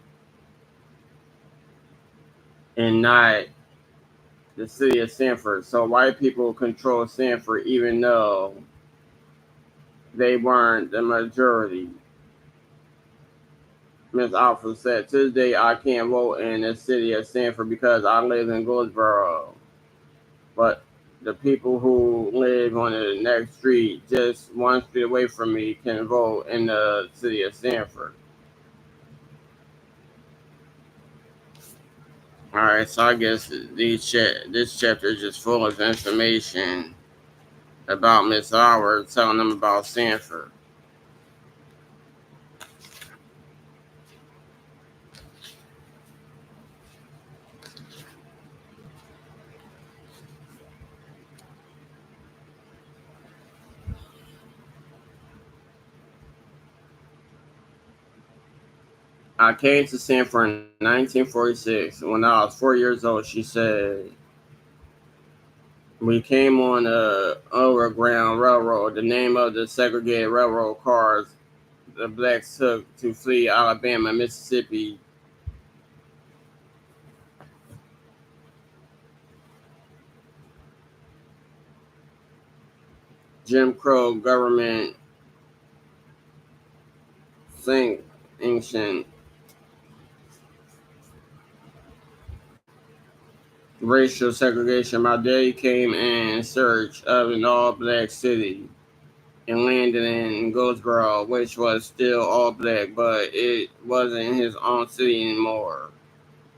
and not the city of Sanford. So white people control Sanford even though they weren't the majority. Ms. Alpha said, to this day, I can't vote in the city of Sanford because I live in Goldsboro. But the people who live on the next street, just one street away from me, can vote in the city of Sanford. All right, so I guess this chapter is just full of information about Miss Howard, telling them about Sanford. I came to Sanford in 1946. When I was 4 years old, she said, we came on the Overground Railroad, the name of the segregated railroad cars the blacks took to flee Alabama, Mississippi. Jim Crow government sanctioned racial segregation. My daddy came in search of an all-black city and landed in Goldsboro, which was still all black, but it wasn't his own city anymore.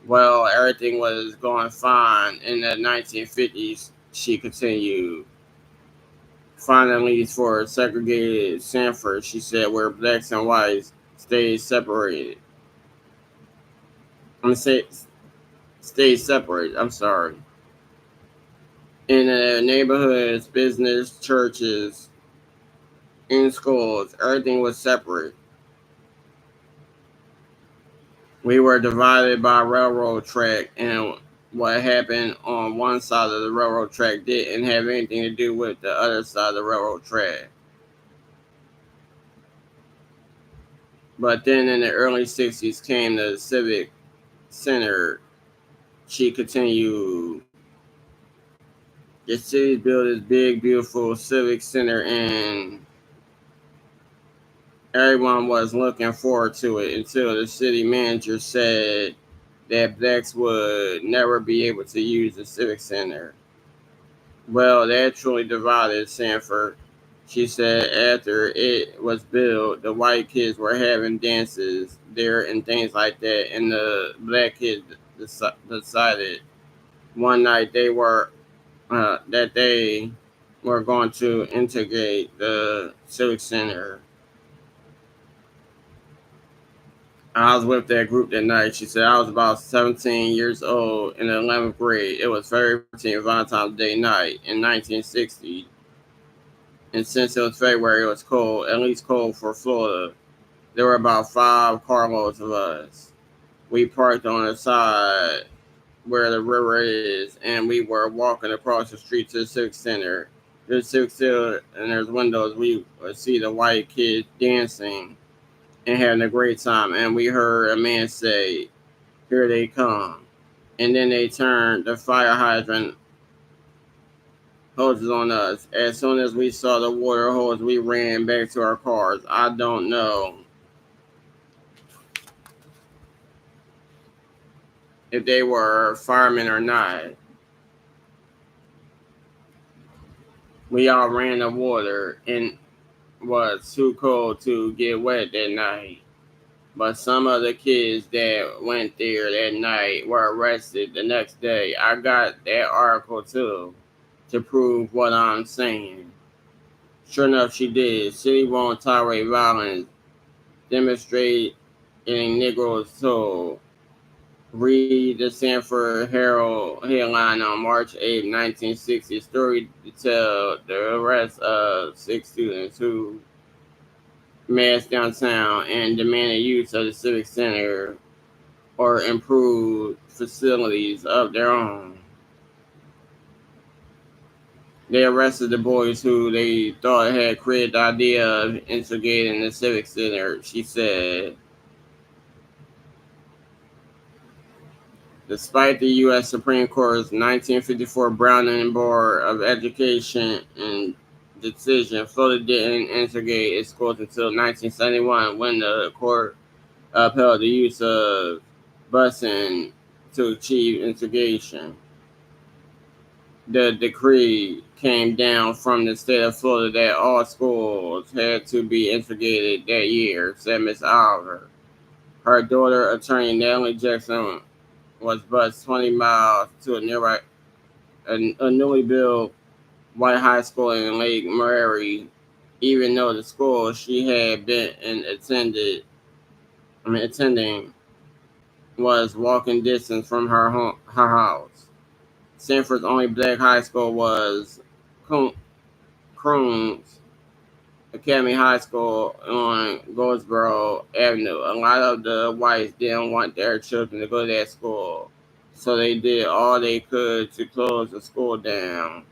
Well, everything was going fine in the 1950s. She continued, finally, for segregated Sanford, she said, where blacks and whites stayed separated. I'm say stay separate. I'm sorry. In neighborhoods, business, churches, in schools, everything was separate. We were divided by railroad track, and what happened on one side of the railroad track didn't have anything to do with the other side of the railroad track. But then in the early 60s came the Civic Center. She continued, the city built this big, beautiful Civic Center, and everyone was looking forward to it until the city manager said that blacks would never be able to use the Civic Center. Well, that truly divided Sanford. She said after it was built, the white kids were having dances there and things like that, and the black kids decided one night that they were going to integrate the Civic Center. I was with that group that night. She said I was about 17 years old in the 11th grade. It was February 14th, Valentine's Day night in 1960. And since it was February, it was cold, at least cold for Florida. There were about 5 carloads of us. We parked on the side where the river is, and we were walking across the street to the Civic Center. There's Civic Center, and there's windows. We would see the white kids dancing and having a great time. And we heard a man say, "Here they come." And then they turned the fire hydrant hoses on us. As soon as we saw the water hose, we ran back to our cars. I don't know if they were firemen or not. We all ran the water and was too cold to get wet that night. But some of the kids that went there that night were arrested the next day. I got that article too to prove what I'm saying. Sure enough, she did. City won't tolerate violence. Demonstrate in Negroes told. Read the Sanford Herald headline on March 8, 1960. Story detailed the arrest of 6 students who massed downtown and demanded use of the Civic Center or improved facilities of their own. They arrested the boys who they thought had created the idea of integrating the Civic Center, she said. Despite the U.S. Supreme Court's 1954 Browning Board of Education and decision, Florida didn't integrate its schools until 1971 when the court upheld the use of busing to achieve integration. The decree came down from the state of Florida that all schools had to be integrated that year, said Ms. Oliver. Her daughter, attorney Natalie Jackson, was bused 20 miles to a newly built white high school in Lake Murray, even though the school she had been attending was walking distance from her house. Sanford's only black high school was Croons Academy High School on Goldsboro Avenue. A lot of the whites didn't want their children to go to that school, so they did all they could to close the school down,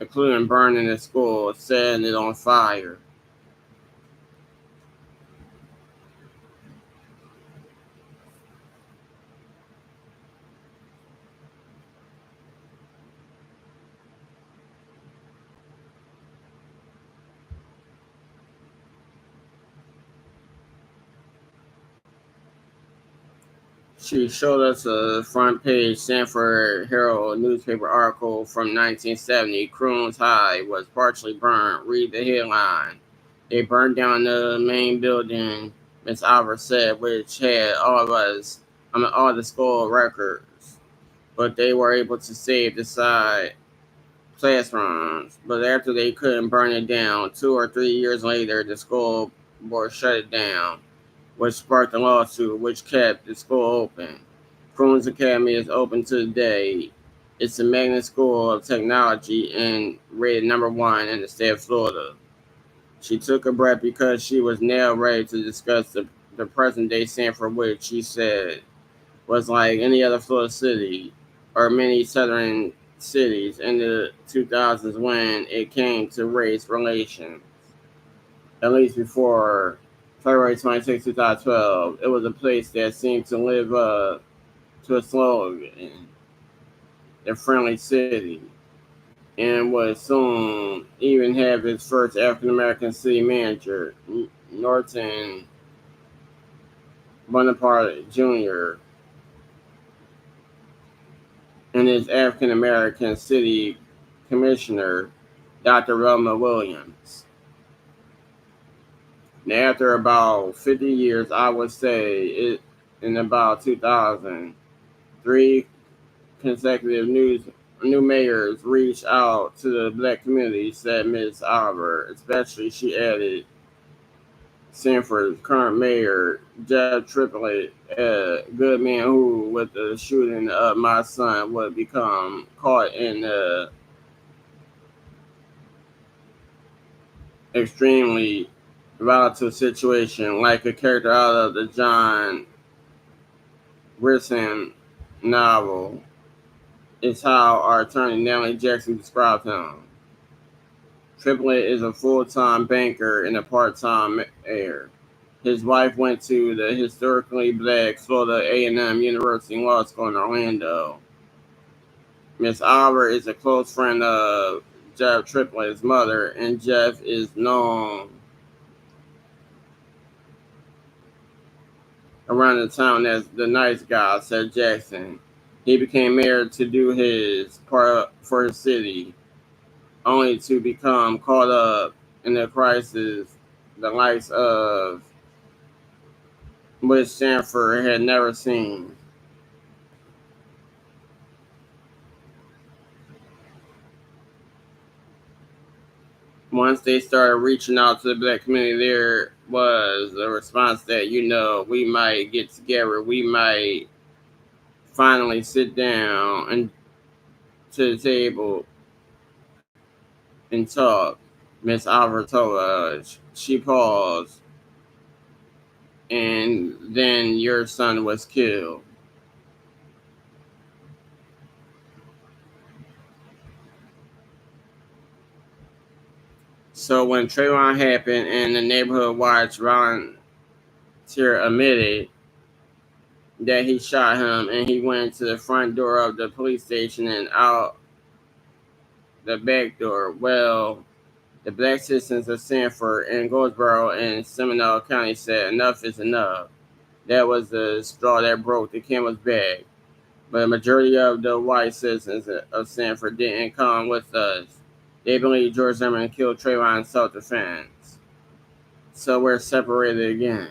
including burning the school, setting it on fire. She showed us a front page Sanford Herald newspaper article from 1970. Croons High was partially burned. Read the headline. They burned down the main building, Miss Oliver said, which had all the school records, but they were able to save the side classrooms, but after they couldn't burn it down, 2 or 3 years later, the school board shut it down, which sparked a lawsuit which kept the school open. Croons Academy is open to today. It's a magnet school of technology and rated #1 in the state of Florida. She took a breath because she was now ready to discuss the present day Sanford, which she said was like any other Florida city or many southern cities in the 2000s when it came to race relations. At least before February 26, 2012, it was a place that seemed to live up to a slogan, the friendly city, and would soon even have its first African American city manager, Norton Bonaparte Jr., and its African American city commissioner, Dr. Relma Williams. Now, after about 50 years, I would say in about 2000, three consecutive new mayors reached out to the black community, said Ms. Oliver. Especially, she added, Sanford's current mayor, Jeff Triplett, a good man who, with the shooting of my son, would become caught in the extremely volatile situation, like a character out of the John Grisham novel, is how our attorney Natalie Jackson described him. Triplett is a full-time banker and a part-time mayor. His wife went to the historically black Florida A&M University Law School in Orlando. Miss Oliver is a close friend of Jeff Triplett's mother, and Jeff is known around the town as the nice guy, said Jackson. He became mayor to do his part for his city, only to become caught up in the crisis the likes of which Sanford had never seen. Once they started reaching out to the black community, there was a response that, we might get together, we might finally sit down and to the table and talk. Miss Oliver told us. She paused, and then your son was killed. So when Trayvon happened and the neighborhood watch volunteer admitted that he shot him, and he went to the front door of the police station and out the back door. Well, the black citizens of Sanford and Goldsboro and Seminole County said enough is enough. That was the straw that broke the camel's back. But a majority of the white citizens of Sanford didn't come with us. They believe George Zimmerman killed Trayvon in self-defense. So we're separated again.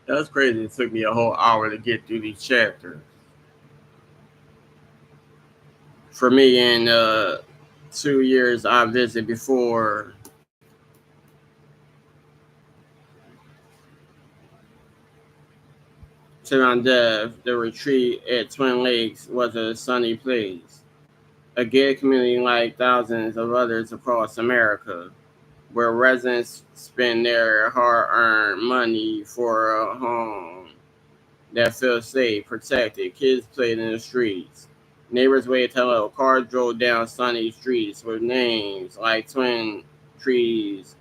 That's crazy. It took me a whole hour to get through these chapters. For me, in 2 years I visited before Trayvon death, the retreat at Twin Lakes was a sunny place, a gated community like thousands of others across America, where residents spend their hard-earned money for a home that feels safe, protected. Kids played in the streets. Neighbors waved hello. Cars drove down sunny streets with names like Twin Trees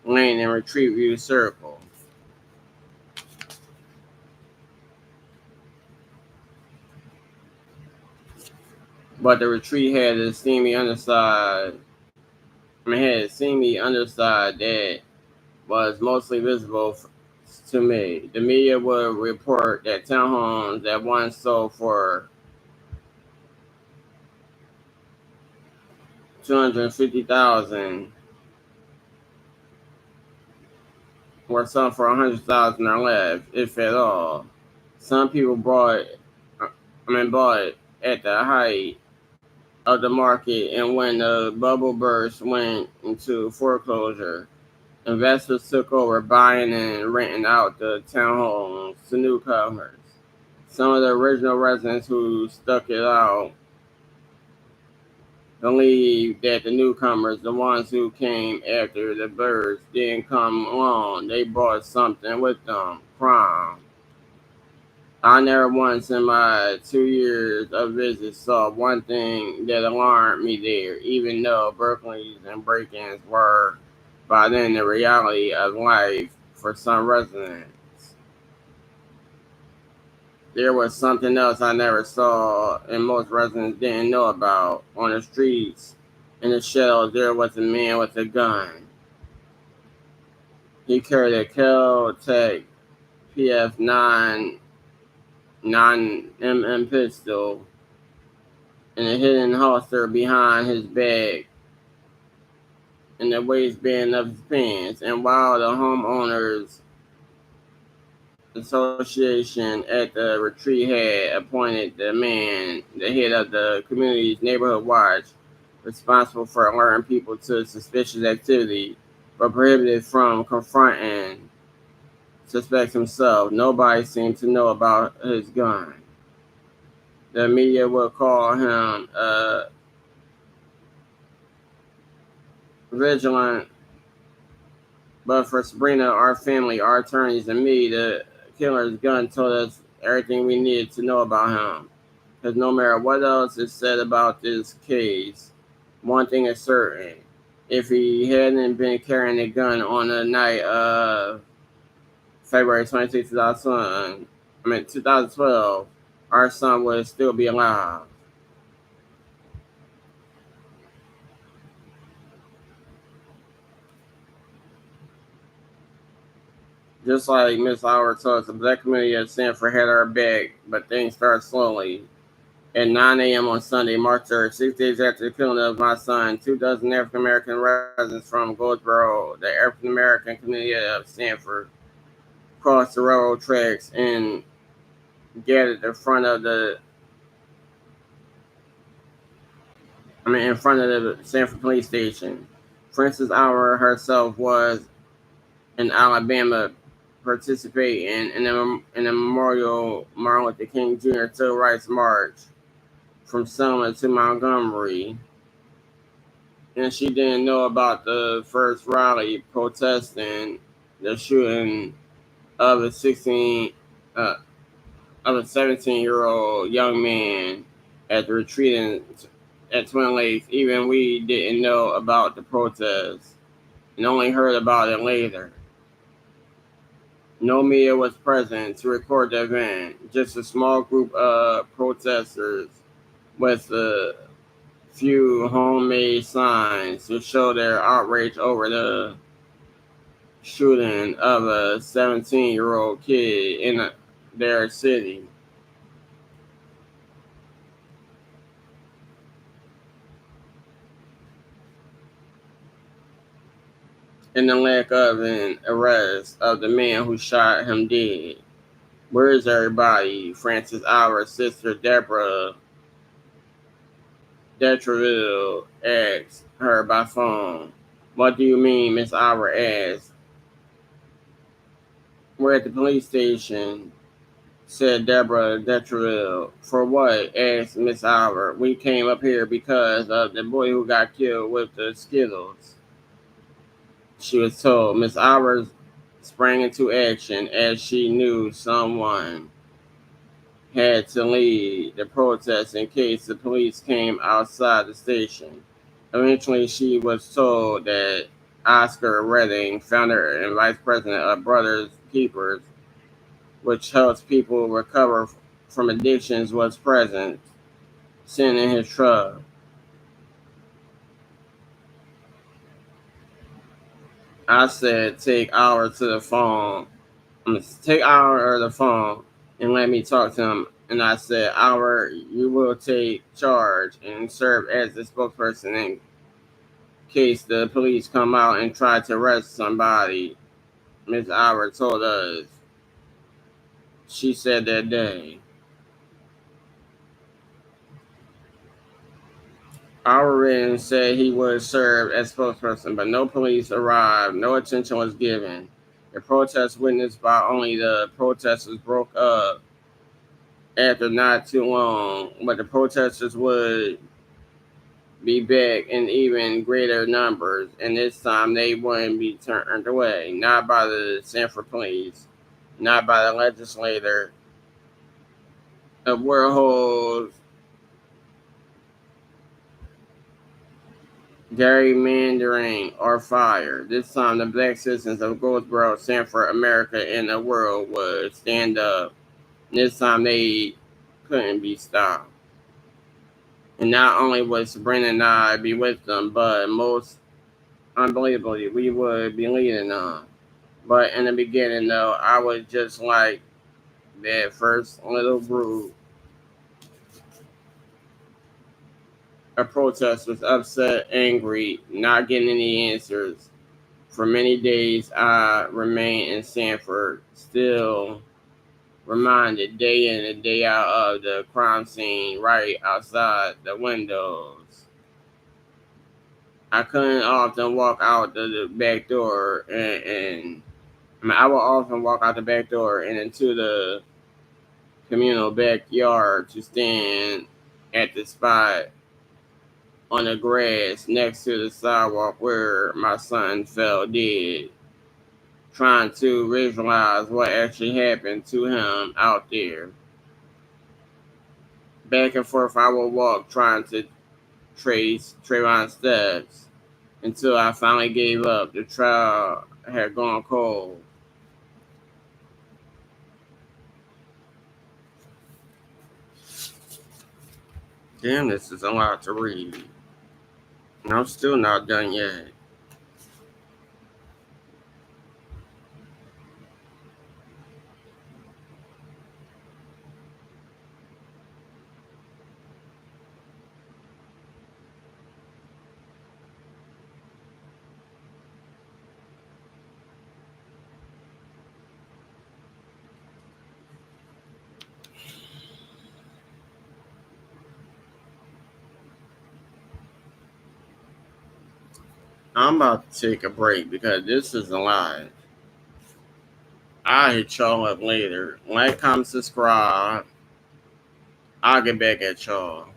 Lane and Retreat View Circle. But the retreat had a steamy underside. Had a seamy underside that was mostly visible to me. The media would report that townhomes that once sold for 250,000 were sold for 100,000 or less, if at all. Some people bought at the height of the market, and when the bubble burst went into foreclosure, investors took over buying and renting out the townhomes to newcomers. Some of the original residents who stuck it out believed that the newcomers, the ones who came after the birds, didn't come along. They brought something with them, crime. I never once in my 2 years of visits saw one thing that alarmed me there, even though burglaries and break-ins were by then the reality of life for some residents. There was something else I never saw and most residents didn't know about. On the streets, in the shadows, there was a man with a gun. He carried a Kel-Tec PF 9mm pistol in a hidden holster behind his back in the waistband of his pants. And while the homeowners association at the retreat had appointed the man the head of the community's neighborhood watch, responsible for alerting people to suspicious activity, but prohibited from confronting suspects himself, nobody seemed to know about his gun. The media would call him a vigilant, but for Sabrina, our family, our attorneys, and me, the killer's gun told us everything we needed to know about him. Because no matter what else is said about this case, one thing is certain. If he hadn't been carrying a gun on the night of February 26, 2012, our son would still be alive. Just like Miss Howard told us, the black community at Sanford had our back, but things started slowly. At 9 a.m. on Sunday, March 3rd, 6 days after the killing of my son, 2 dozen African American residents from Goldsboro, the African American community of Sanford, crossed the railroad tracks and gathered in front of the Sanford police station. Frances Howard herself was in Alabama participating in a memorial Martin Luther King Jr. Civil Rights March from Selma to Montgomery, and she didn't know about the first rally protesting the shooting of a 16 uh, of a 17-year-old young man at the retreat at Twin Lakes. Even we didn't know about the protest and only heard about it later. No media was present to record the event, just a small group of protesters with a few homemade signs to show their outrage over the shooting of a 17-year-old kid in their city. And the lack of an arrest of the man who shot him dead. Where is everybody? Frances Howard's sister Deborah Detreville asked her by phone. What do you mean? Miss Howard asked. We're at the police station, said Deborah Detreville. For what? Asked Miss Howard. We came up here because of the boy who got killed with the Skittles, she was told. Miss Howard sprang into action as she knew someone had to lead the protest in case the police came outside the station. Eventually, she was told that Oscar Redding, founder and vice president of Brothers Keepers, which helps people recover from addictions, was present, sitting in his truck. I said, take Howard to the phone. I'm gonna take our the phone and let me talk to him. And I said, our, you will take charge and serve as the spokesperson in case the police come out and try to arrest somebody. Miss Our told us. She said that day. Our written said he would serve as spokesperson, but no police arrived. No attention was given. The protest witnessed by only the protesters broke up after not too long, but the protesters would be back in even greater numbers, and this time they wouldn't be turned away, not by the Sanford police, not by the legislator of Warhol's gerrymandering or fire. This time the black citizens of Goldsboro, Sanford, America, and the world would stand up. This time they couldn't be stopped. And not only would Sabrina and I be with them, but most unbelievably, we would be leading them. But in the beginning, though, I was just like that first little group of protesters, upset, angry, not getting any answers. For many days, I remained in Sanford, still reminded day in and day out of the crime scene right outside the windows. I couldn't often walk out the back door, and I mean, I would often walk out the back door and into the communal backyard to stand at the spot on the grass next to the sidewalk where my son fell dead, trying to visualize what actually happened to him out there. Back and forth, I would walk, trying to trace Trayvon's steps until I finally gave up. The trial had gone cold. Damn, this is a lot to read. And I'm still not done yet. I'm about to take a break because this is a lot. I'll hit y'all up later. Like, comment, subscribe. I'll get back at y'all.